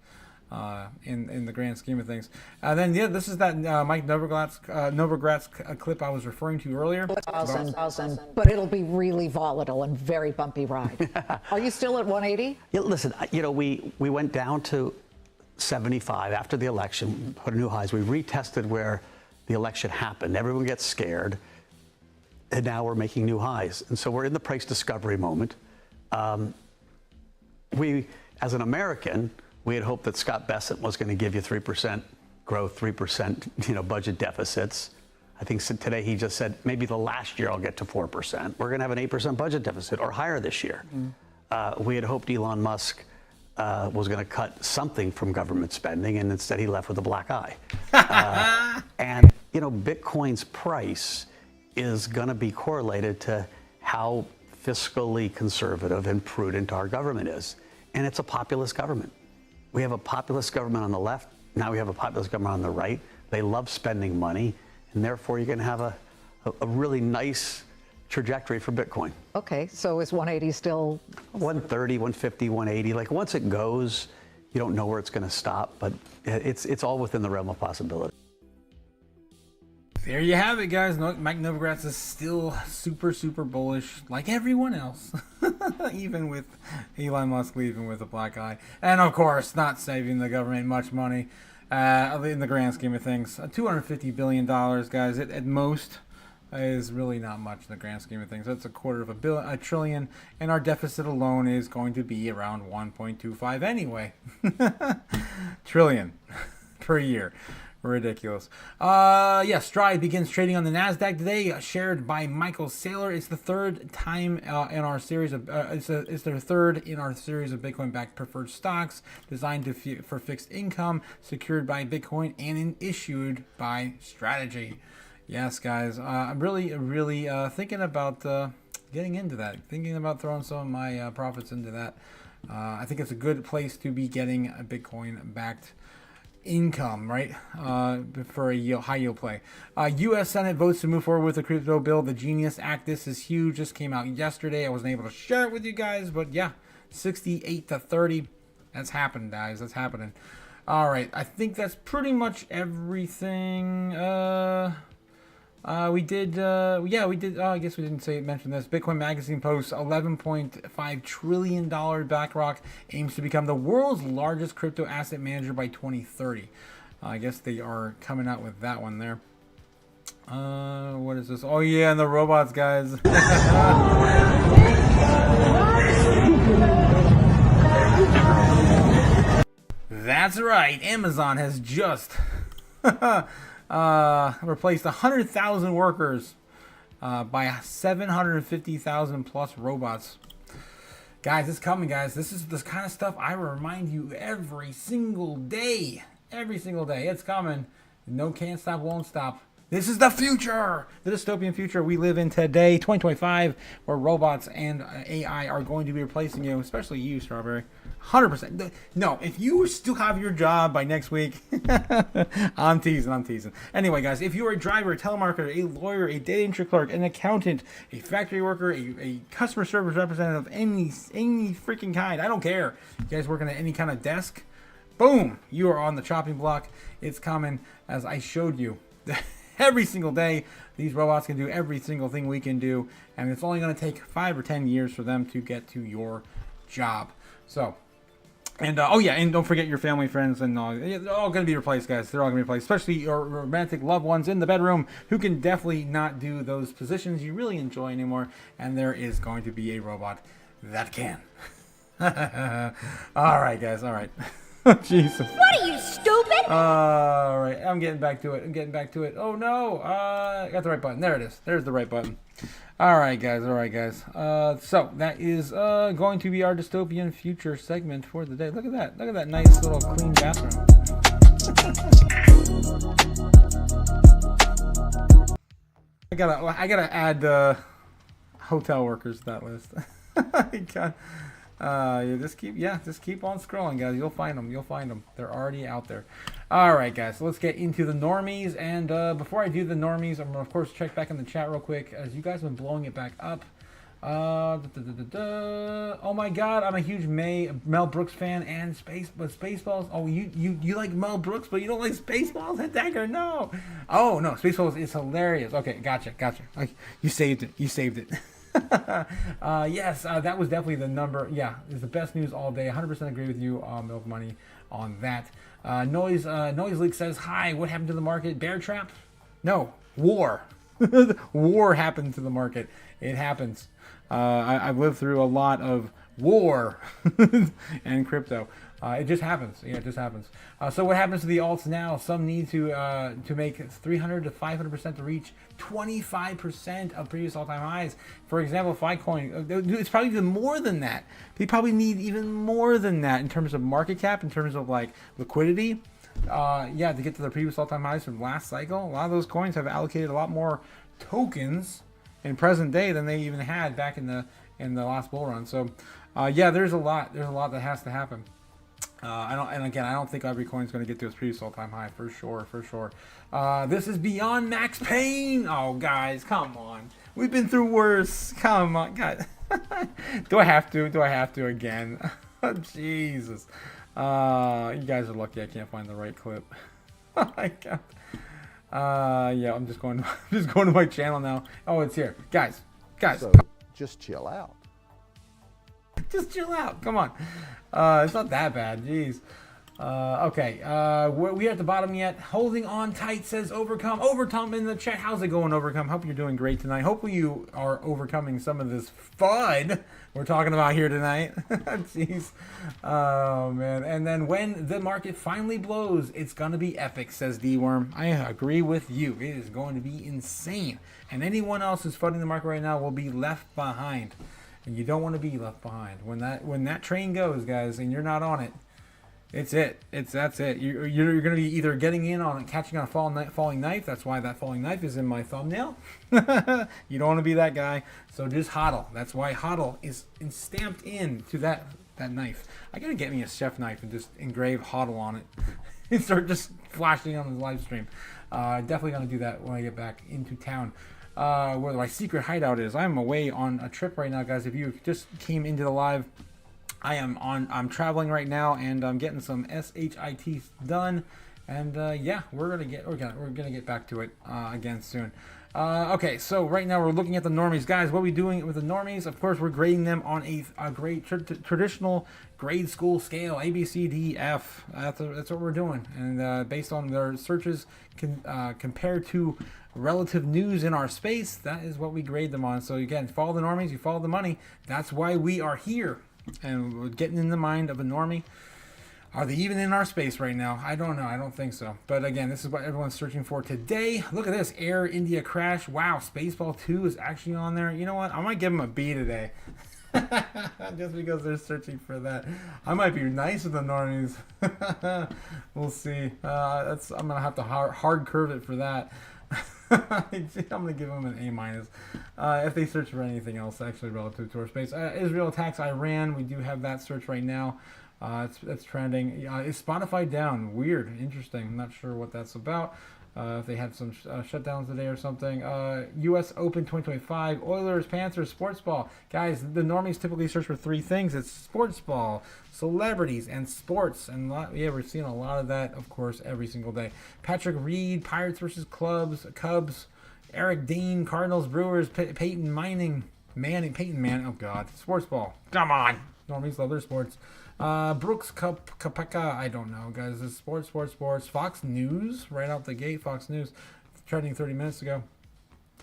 in the grand scheme of things. Then yeah, this is that Mike Novogratz clip I was referring to earlier. 1,000, but it'll be really volatile and very bumpy ride. Are you still at 180? Yeah, listen, we went down to 75 after the election, put new highs. We retested where the election happened. Everyone gets scared, and now we're making new highs. And so we're in the price discovery moment. We, as an American, we had hoped that Scott Bessent was going to give you 3% growth, 3% budget deficits. I think today he just said maybe the last year I'll get to 4%. We're going to have an 8% budget deficit or higher this year. We had hoped Elon Musk was going to cut something from government spending, and instead he left with a black eye. And Bitcoin's price is going to be correlated to how fiscally conservative and prudent our government is. And it's a populist government. We have a populist government on the left. Now we have a populist government on the right. They love spending money, and therefore you're going to have a really nice trajectory for Bitcoin. Okay, so is 180 still? 130, 150, 180. Like once it goes, you don't know where it's going to stop, but it's all within the realm of possibility. There you have it, guys. Mike Novogratz is still super bullish, like everyone else, even with Elon Musk leaving with a black eye, and of course not saving the government much money in the grand scheme of things. $250 billion, guys, at most. Is really not much in the grand scheme of things. That's a trillion, and our deficit alone is going to be around 1.25 anyway. Trillion per year. Ridiculous. Yeah, Stride begins trading on the NASDAQ today, shared by Michael Saylor. It's the third time in our series of it's their third in our series of Bitcoin-backed preferred stocks designed for fixed income, secured by Bitcoin and issued by Strategy. Yes, guys, I'm really thinking about getting into that, thinking about throwing some of my profits into that. I think it's a good place to be getting a Bitcoin-backed income, right, for a high yield play. U.S. Senate votes to move forward with the crypto bill, the Genius Act. This is huge. Just came out yesterday. I wasn't able to share it with you guys, but yeah, 68-30. That's happened, guys. That's happening. All right, I think that's pretty much everything. We did. I guess we didn't mention this. Bitcoin Magazine posts $11.5 trillion BlackRock aims to become the world's largest crypto asset manager by 2030. I guess they are coming out with that one there. What is this? Oh yeah, and the robots, guys. That's right. Amazon has just replaced 100,000 workers by 750,000 plus robots. Guys, it's coming, guys. This is this kind of stuff I remind you every single day. Every single day. It's coming. No, can't stop, won't stop. This is the future, the dystopian future we live in today, 2025, where robots and AI are going to be replacing you, especially you, Strawberry. 100%. No, if you still have your job by next week, I'm teasing. Anyway, guys, if you're a driver, a telemarketer, a lawyer, a data entry clerk, an accountant, a factory worker, a customer service representative, any freaking kind, I don't care. You guys working at any kind of desk, boom, you are on the chopping block. It's coming, as I showed you. Every single day, these robots can do every single thing we can do, and it's only going to take 5 or 10 years for them to get to your job. So, and oh yeah, and don't forget your family, friends, and they're all going to be replaced, guys. They're all going to be replaced, especially your romantic loved ones in the bedroom who can definitely not do those positions you really enjoy anymore, and there is going to be a robot that can. All right, guys, all right. Jesus. What are you, stupid? All right, I'm getting back to it. Oh no, I got the right button. There it is. There's the right button. All right, guys. So that is going to be our dystopian future segment for the day. Look at that nice little clean bathroom. I gotta add hotel workers to that list. Just keep on scrolling, guys. You'll find them. They're already out there. All right, guys. So let's get into the normies. And before I do the normies, I'm gonna of course check back in the chat real quick, as you guys have been blowing it back up. Oh my God, I'm a huge Mel Brooks fan and Spaceballs. Oh, you like Mel Brooks, but you don't like Spaceballs? Dagger, no. Oh no, Spaceballs is hilarious. Okay, gotcha. Okay, you saved it. Yes, that was definitely the number. Yeah, it's the best news all day. 100% agree with you, Milk Money, on that. Noise Leak says, hi, what happened to the market? Bear trap? No, war. War happened to the market. It happens. I've lived through a lot of war and crypto. It just happens. Yeah, it just happens. So what happens to the alts now? Some need to make 300 to 500% to reach 25% of previous all-time highs. For example, Filecoin, it's probably even more than that. They probably need even more than that in terms of market cap, in terms of like liquidity. To get to the previous all-time highs from last cycle. A lot of those coins have allocated a lot more tokens in present day than they even had back in the last bull run. So there's a lot that has to happen. I don't think every coin is going to get to its previous all-time high for sure. This is beyond max pain. Oh, guys, come on. We've been through worse. Come on, God. Do I have to again? Oh, Jesus. You guys are lucky I can't find the right clip. Oh my God. I'm just going to my channel now. Oh, it's here, guys. So just chill out. Just chill out. Come on. It's not that bad. Jeez. Okay. We at the bottom yet. Holding on tight says Overcome. Overcome in the chat. How's it going, Overcome? Hope you're doing great tonight. Hopefully you are overcoming some of this FUD we're talking about here tonight. Jeez. Oh, man. And then when the market finally blows, it's going to be epic, says D-Worm. I agree with you. It is going to be insane. And anyone else who's FUDding the market right now will be left behind. And you don't want to be left behind. When that train goes, guys, and you're not on it, that's it. You're going to be either getting in on catching on a falling knife. That's why that falling knife is in my thumbnail. You don't want to be that guy. So just hodl. That's why hodl is stamped into that knife. I got to get me a chef knife and just engrave hodl on it and start just flashing on the live stream. Definitely going to do that when I get back into town. Where my secret hideout is. I'm away on a trip right now, guys. If you just came into the live, I'm traveling right now, and I'm getting some SHIT done, and we're gonna get back to it again soon. Okay, so right now we're looking at the normies, guys. What are we doing with the normies? Of course, we're grading them on a great traditional grade school scale, A, B, C, D, F. That's what we're doing, and based on their searches compared to relative news in our space, that is what we grade them on. So again, follow the normies, you follow the money. That's why we are here, and we're getting in the mind of a normie. Are they even in our space right now? I don't know. I don't think so. But again, this is what everyone's searching for today. Look at this. Air India crash. Wow, Spaceball 2 is actually on there. You know what? I might give them a B today. Just because they're searching for that. I might be nice with the normies. We'll see. I'm going to have to hard curve it for that. I'm gonna give them an A minus. If they search for anything else actually relative to our space. Israel attacks Iran. We do have that search right now. It's trending. Is Spotify down? Weird. Interesting. I'm not sure what that's about. If they had some shutdowns today or something. U.S. Open 2025. Oilers, Panthers, sports ball. Guys, the normies typically search for three things. It's sports ball, celebrities, and sports. And we're seeing a lot of that, of course, every single day. Patrick Reed, Pirates versus Cubs. Eric Dean, Cardinals, Brewers, Peyton Manning. Oh, God. Sports ball. Come on. Normies love their sports. Brooks Kapeka, I don't know, guys. It's sports. Fox News, right out the gate. Fox News, trending 30 minutes ago.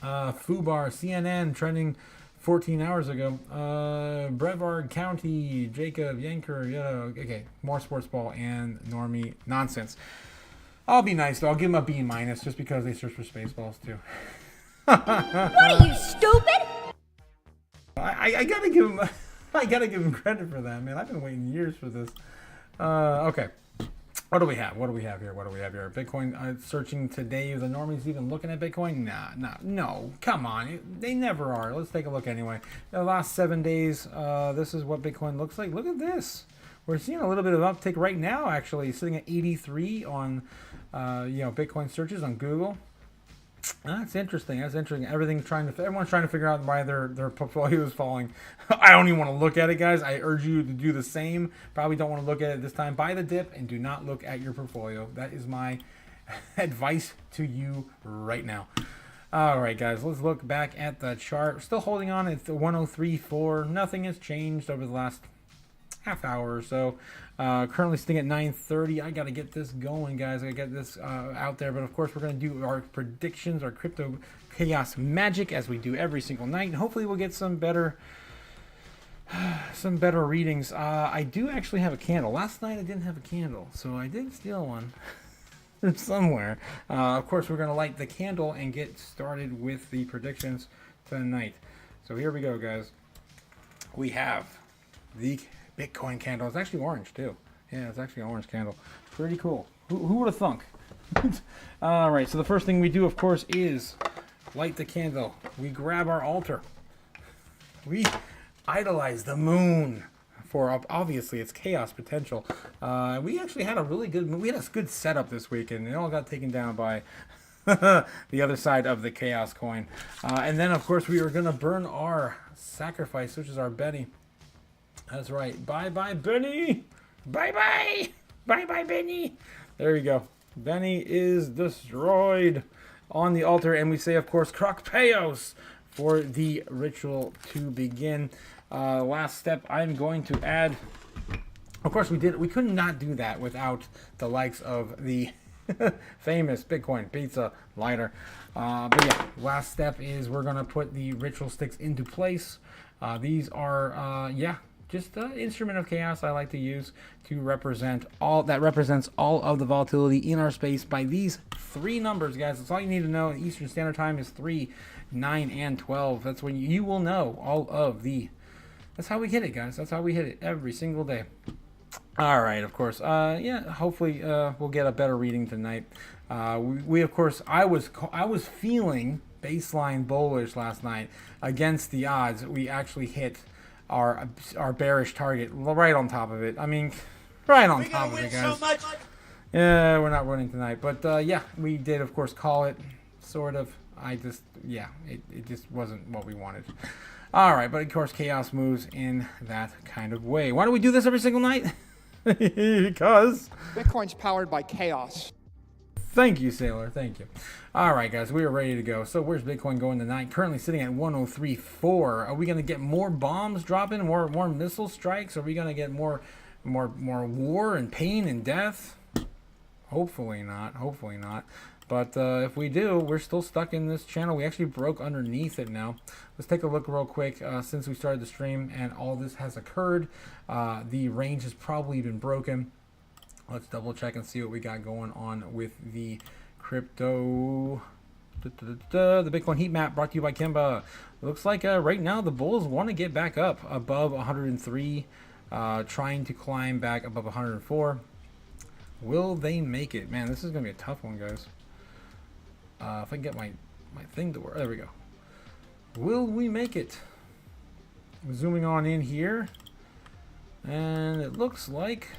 Fubar, CNN, trending 14 hours ago. Brevard County, Jacob Yanker, okay, more sports ball and normie nonsense. I'll be nice, though. I'll give them a B minus just because they search for Spaceballs, too. What are you, stupid? I gotta give them... I gotta give him credit for that, man. I've been waiting years for this. Okay. What do we have? What do we have here? Bitcoin searching today. Are the normies even looking at Bitcoin? No. Come on. They never are. Let's take a look anyway. The last 7 days, this is what Bitcoin looks like. Look at this. We're seeing a little bit of uptick right now, actually, sitting at 83 on, Bitcoin searches on Google. That's interesting. Everyone's trying to figure out why their portfolio is falling. I don't even want to look at it, guys. I urge you to do the same. Probably don't want to look at it this time. Buy the dip and do not look at your portfolio. That is my advice to you right now. All right, guys. Let's look back at the chart. We're still holding on at 103.4. Nothing has changed over the last half hour or so. Currently sitting at 9:30. I got to get this going, guys. I got to get this out there. But of course, we're going to do our predictions, our crypto chaos magic, as we do every single night. And hopefully, we'll get some better readings. I do actually have a candle. Last night, I didn't have a candle, so I did steal one somewhere. Of course, we're going to light the candle and get started with the predictions tonight. So here we go, guys. We have the Bitcoin candle. It's actually orange too. Yeah, it's actually an orange candle. Pretty cool. Who would have thunk? All right, so the first thing we do, of course, is light the candle. We grab our altar. We idolize the moon for obviously its chaos potential. We actually had a good setup this week, and it all got taken down by the other side of the chaos coin. And then, of course, we are gonna burn our sacrifice, which is our Benny. That's right. Bye-bye, Benny. Bye-bye. Bye-bye, Benny. There you go. Benny is destroyed on the altar. And we say, of course, Krokpeos for the ritual to begin. Last step, I'm going to add... Of course, we could not do that without the likes of the famous Bitcoin pizza lighter. But yeah, last step is we're going to put the ritual sticks into place. These are, just an instrument of chaos I like to use to represents all of the volatility in our space by these three numbers, guys. That's all you need to know. Eastern Standard Time is 3, 9, and 12. That's when you will know all of the... That's how we hit it, guys. That's how we hit it every single day. All right, of course. Hopefully we'll get a better reading tonight. We of course, I was feeling baseline bullish last night against the odds. We actually hit our bearish target right on top of it. I mean, right on top of it, guys. Yeah, we're not winning tonight, but yeah, we did of course call it, sort of. It just wasn't what we wanted. All right, but of course chaos moves in that kind of way. Why do we do this every single night? Because Bitcoin's powered by chaos. Thank you, Sailor. Thank you. All right, guys, we are ready to go. So where's Bitcoin going tonight? Currently sitting at 103.4. Are we going to get more bombs dropping, more missile strikes? Are we going to get more war and pain and death? Hopefully not. Hopefully not. But if we do, we're still stuck in this channel. We actually broke underneath it now. Let's take a look real quick. Since we started the stream and all this has occurred, the range has probably been broken. Let's double check and see what we got going on with the crypto. The Bitcoin heat map brought to you by Kimba. Looks like right now the bulls want to get back up above 103, trying to climb back above 104. Will they make it? Man, this is going to be a tough one, guys. If I can get my my thing to work. There we go. Will we make it? I'm zooming on in here, and it looks like,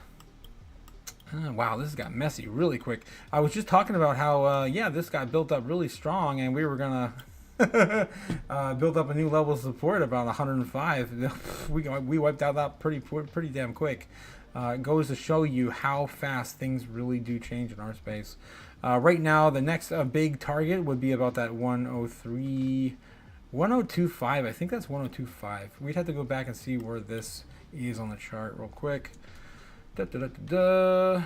wow, this got messy really quick. I was just talking about how, yeah, this got built up really strong, and we were gonna build up a new level of support about 105. we wiped out that pretty damn quick. It goes to show you how fast things really do change in our space. Right now, the next big target would be about that 103. 102.5, I think that's 102.5. We'd have to go back and see where this is on the chart real quick. Oh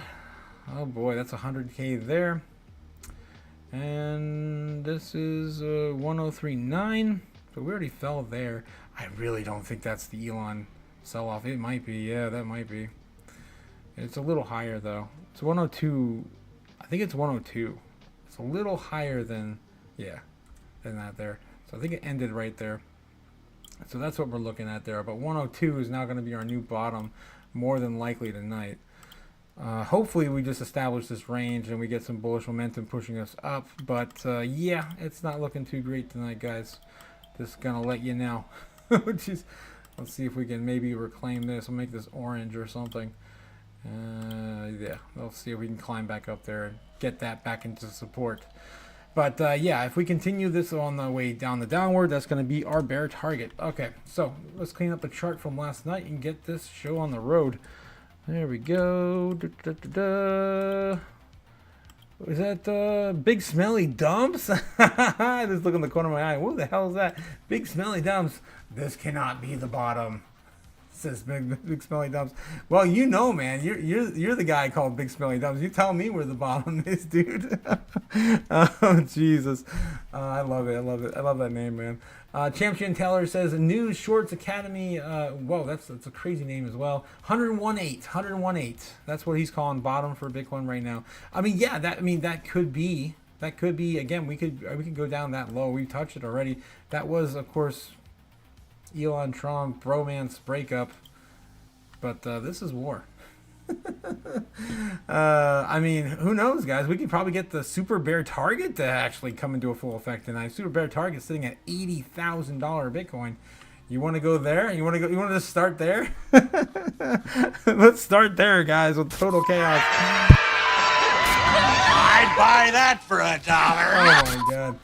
boy, that's 100K there. And this is 103.9. So we already fell there. I really don't think that's the Elon sell-off. It might be, yeah, that might be. It's a little higher though. It's 102. I think it's 102. It's a little higher than, yeah, than that there. So I think it ended right there. So that's what we're looking at there. But 102 is now going to be our new bottom, more than likely tonight. Hopefully we just establish this range and we get some bullish momentum pushing us up. But yeah, it's not looking too great tonight, guys. Just gonna let you know. Let's see if we can maybe reclaim this. I'll make this orange or something. Yeah, let's see if we can climb back up there and get that back into support. But yeah, if we continue this on the way down the downward, that's going to be our bear target. Okay, so let's clean up the chart from last night and get this show on the road. There we go. Is that Big Smelly Dumps? I just look in the corner of my eye. What the hell is that? Big Smelly Dumps. This cannot be the bottom. Says Big Smelly Dumps. Well, you know, man, you're the guy called Big Smelly Dumps. You tell me where the bottom is, dude. Oh Jesus, I love it. I love it. I love that name, man. Champion Taylor says News Shorts Academy. Whoa, that's a crazy name as well. 101.8. That's what he's calling bottom for Bitcoin right now. I mean, yeah, that could be. Again, we could go down that low. We've touched it already. That was, of course, Elon Trump bromance breakup, but this is war. I mean, who knows, guys? We could probably get the super bear target to actually come into a full effect tonight. Super bear target sitting at $80,000 Bitcoin. You want to go there? You want to just start there? Let's start there, guys, with total chaos. I'd buy that for $1. Oh my god.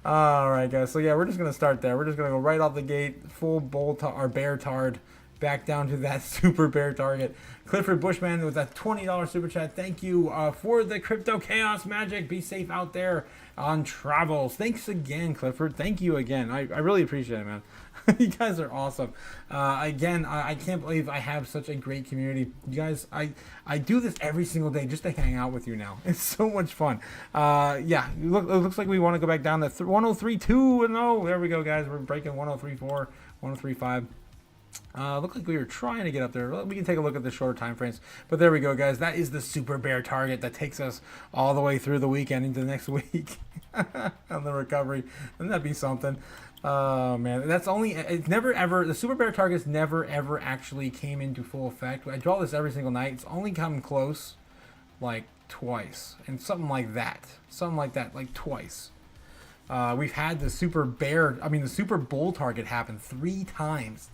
All right, guys. So yeah, we're just gonna start there. We're just gonna go right off the gate, full bull our bear tard, back down to that super bear target. Clifford Bushman with that $20 super chat. Thank you for the Crypto Chaos magic. Be safe out there on travels. Thanks again, Clifford. Thank you again. I really appreciate it, man. You guys are awesome. Again, I can't believe I have such a great community. You guys, I do this every single day just to hang out with you now. It's so much fun. Yeah, it looks like we want to go back down to 103.2. No, there we go, guys. We're breaking 103.4, 103.5. Looked like we were trying to get up there. We can take a look at the shorter time frames. But there we go, guys. That is the super bear target that takes us all the way through the weekend into the next week on the recovery. Wouldn't that be something? Oh man, it's never ever, the super bear targets never ever actually came into full effect. I draw this every single night. It's only come close like twice, and something like that, like twice. We've had the super bull target happen three times,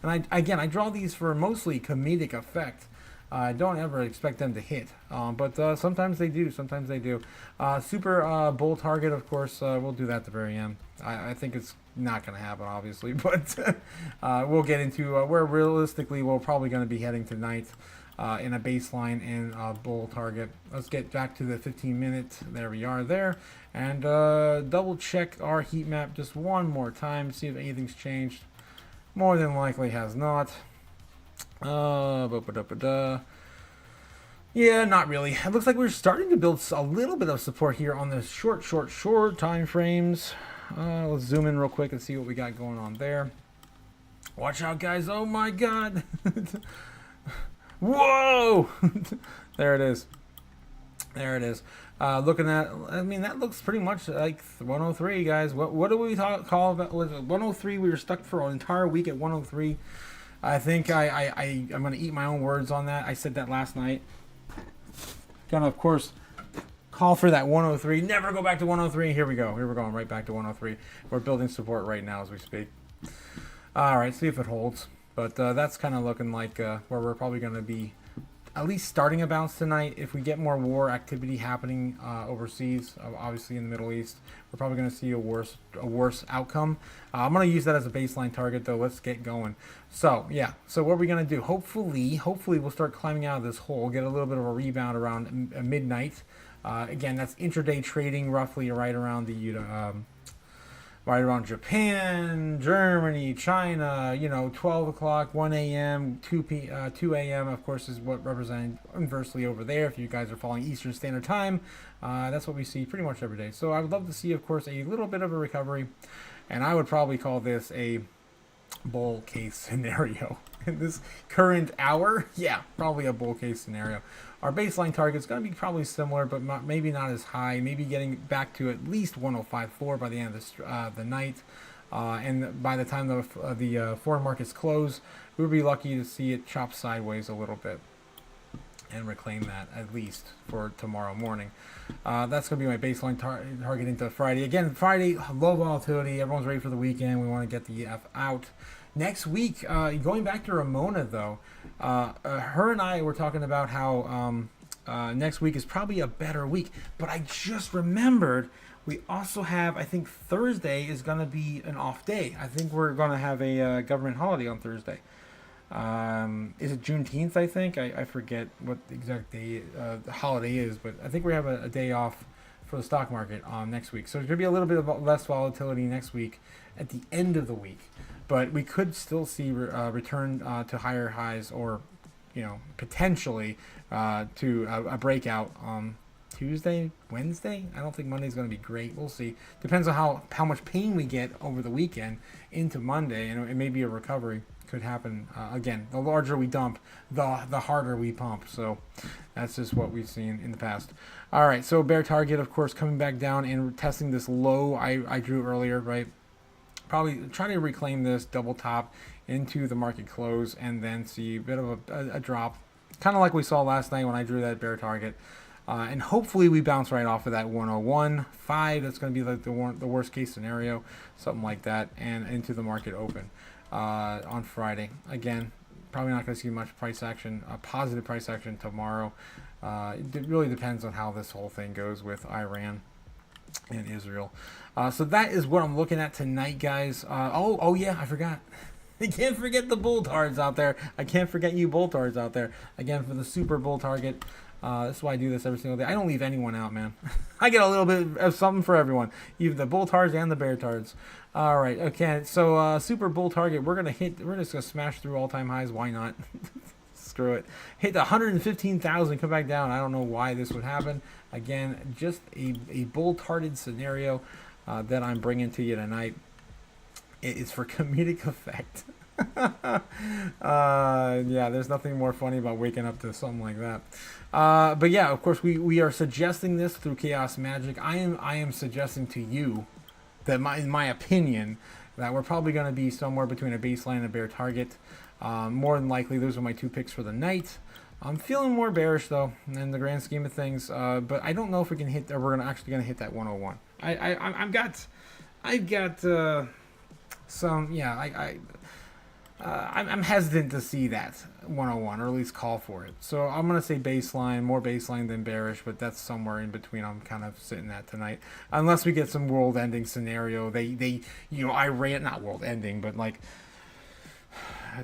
and I draw these for mostly comedic effect. I don't ever expect them to hit, but sometimes they do. Super bull target, of course, we'll do that at the very end. I think it's not going to happen, obviously, but we'll get into where realistically we're probably going to be heading tonight in a baseline and bull target. Let's get back to the 15-minute. There we are there. And double check our heat map just one more time, see if anything's changed. More than likely has not. Yeah, not really. It looks like we're starting to build a little bit of support here on the short time frames. Let's zoom in real quick and see what we got going on there. Watch out, guys. Oh my god. Whoa. There it is. Looking at, that looks pretty much like 103, guys. What do we call about 103? We were stuck for an entire week at 103. I think I'm going to eat my own words on that. I said that last night. Gonna, of course, Call for that 103. Never go back to 103. Here we go. Here we're going right back to 103. We're building support right now as we speak. All right, see if it holds. But that's kind of looking like where we're probably going to be at least starting a bounce tonight. If we get more war activity happening overseas, obviously in the Middle East, we're probably going to see a worse outcome. I'm going to use that as a baseline target, though. Let's get going. So yeah, so what are we going to do? Hopefully we'll start climbing out of this hole, get a little bit of a rebound around midnight. Again, that's intraday trading, roughly right around the right around Japan, Germany, China, 12 o'clock, 1 a.m., 2 a.m., of course, is what represented inversely over there. If you guys are following Eastern Standard Time, that's what we see pretty much every day. So I would love to see, of course, a little bit of a recovery, and I would probably call this a bull case scenario. In this current hour, yeah, probably a bull case scenario. Our baseline target is going to be probably similar, but maybe not as high. Maybe getting back to at least 105.4 by the end of the night. And by the time the foreign markets close, we'll be lucky to see it chop sideways a little bit and reclaim that at least for tomorrow morning. That's going to be my baseline target into Friday. Again, Friday, low volatility. Everyone's ready for the weekend. We want to get the F out. Next week, going back to Ramona, though, her and I were talking about how next week is probably a better week. But I just remembered we also have, I think Thursday is going to be an off day. I think we're going to have a government holiday on Thursday. Is it Juneteenth, I think? I forget what the exact day the holiday is, but I think we have a day off for the stock market on next week. So there's going to be a little bit of less volatility next week at the end of the week. But we could still see return to higher highs, or potentially to a breakout on Tuesday, Wednesday. I don't think Monday's going to be great. We'll see. Depends on how much pain we get over the weekend into Monday, and it may be a recovery. Could happen again. The larger we dump, the harder we pump. So that's just what we've seen in the past. All right, so bear target, of course, coming back down and testing this low I drew earlier, right? Probably trying to reclaim this double top into the market close and then see a bit of a drop, kind of like we saw last night when I drew that bear target. And hopefully we bounce right off of that 101.5. That's going to be like the worst case scenario, something like that, and into the market open on Friday. Again, probably not going to see much price action, positive price action tomorrow. It really depends on how this whole thing goes with Iran and Israel. So that is what I'm looking at tonight, guys. Oh yeah, I forgot. I can't forget the bull tards out there. I can't forget you bull tards out there. Again, for the super bull target. That's why I do this every single day. I don't leave anyone out, man. I get a little bit of something for everyone. Even the bull tards and the bear tards. All right, okay. So super bull target. We're just gonna smash through all-time highs. Why not? Screw it. Hit the 115,000. Come back down. I don't know why this would happen. Again, just a bull tarded scenario that I'm bringing to you tonight. It is for comedic effect. Yeah, there's nothing more funny about waking up to something like that. But yeah, of course, we are suggesting this through Chaos Magic. I am suggesting to you that in my opinion, that we're probably going to be somewhere between a baseline and a bear target. More than likely, those are my two picks for the night. I'm feeling more bearish though, in the grand scheme of things. But I don't know if we can hit, or we're actually going to hit that 101. I've got some, yeah, I'm hesitant to see that 101, or at least call for it. So I'm going to say baseline, more baseline than bearish, but that's somewhere in between I'm kind of sitting at tonight. Unless we get some world-ending scenario. Iran, not world-ending, but like,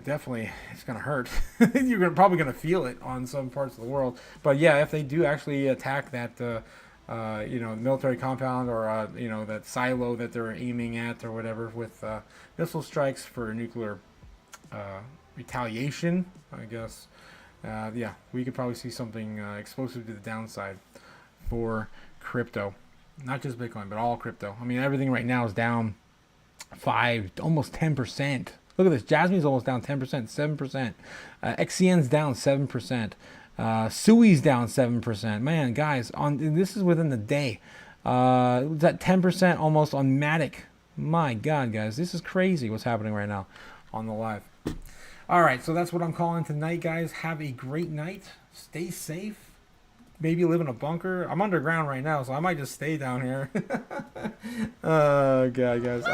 definitely it's going to hurt. You're probably going to feel it on some parts of the world. But yeah, if they do actually attack that, military compound, or, that silo that they're aiming at or whatever with missile strikes for nuclear retaliation, I guess. Yeah, we could probably see something explosive to the downside for crypto. Not just Bitcoin, but all crypto. I mean, everything right now is down 5, almost 10%. Look at this. Jasmine's almost down 10%, 7%. XCN's down 7%. Sui's down 7%. Man, guys, this is within the day. That 10% almost on Matic. My God, guys, this is crazy what's happening right now on the live. All right, so that's what I'm calling tonight, guys. Have a great night. Stay safe. maybe live in a bunker. I'm underground right now, so I might just stay down here. Oh god, guys.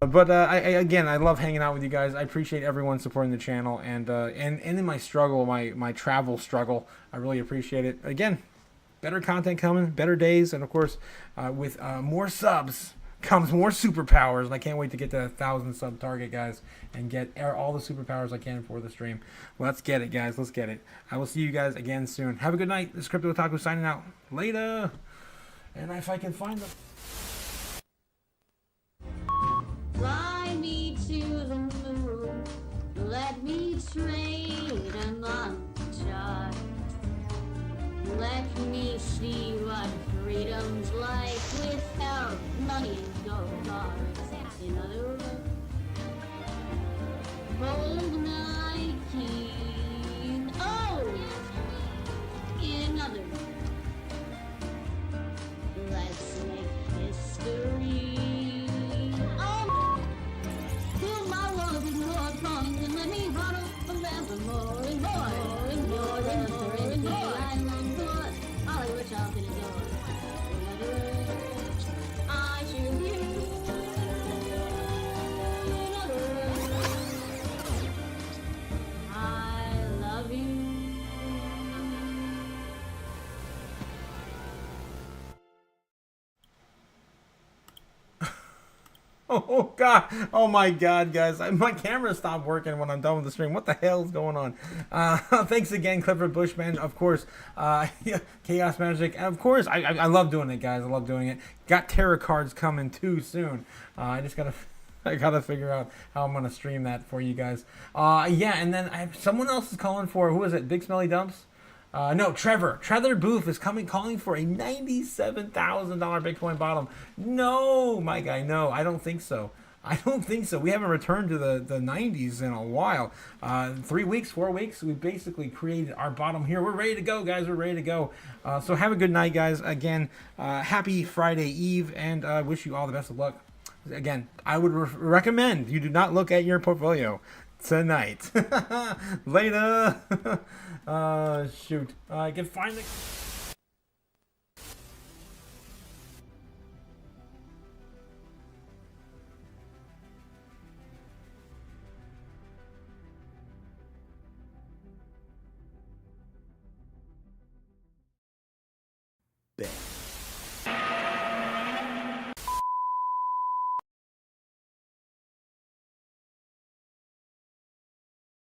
But again, I love hanging out with you guys. I appreciate everyone supporting the channel, and in my struggle, my travel struggle, I really appreciate it. Again, better content coming, better days, and of course, with more subs comes more superpowers. And I can't wait to get to 1,000 sub target, guys, and get all the superpowers I can for the stream. Let's get it, guys. Let's get it. I will see you guys again soon. Have a good night. This is Crypto Otaku signing out. Later. And if I can find them. Fly me to the moon, let me trade a montage. Let me see what freedom's like without money and gold bars. In other words, hold my key. Oh! In other words, let's make history. Fill my world with more coins and let me huddle forever more and more and more and more and more. I'm on board, Hollywood shop in a door. In other words, I choose you. In other words, I love you. Oh god, oh my god, guys, my camera stopped working when I'm done with the stream. What the hell is going on? Thanks again, Clifford Bushman, of course, Chaos Magic, and of course, I love doing it, guys. I love doing it. Got tarot cards coming too soon. I gotta figure out how I'm gonna stream that for you guys. Yeah, and then someone else is calling for, who is it? Big Smelly Dumps? No, Trevor Booth is calling for a $97,000 Bitcoin bottom. No, my guy, no, I don't think so. I don't think so. We haven't returned to the 90s in a while. 3 weeks, 4 weeks, we basically created our bottom here. We're ready to go, guys. We're ready to go. So have a good night, guys. Again, happy Friday Eve, and wish you all the best of luck. Again, I would recommend you do not look at your portfolio tonight. Later. Shoot. I can find the... Bet.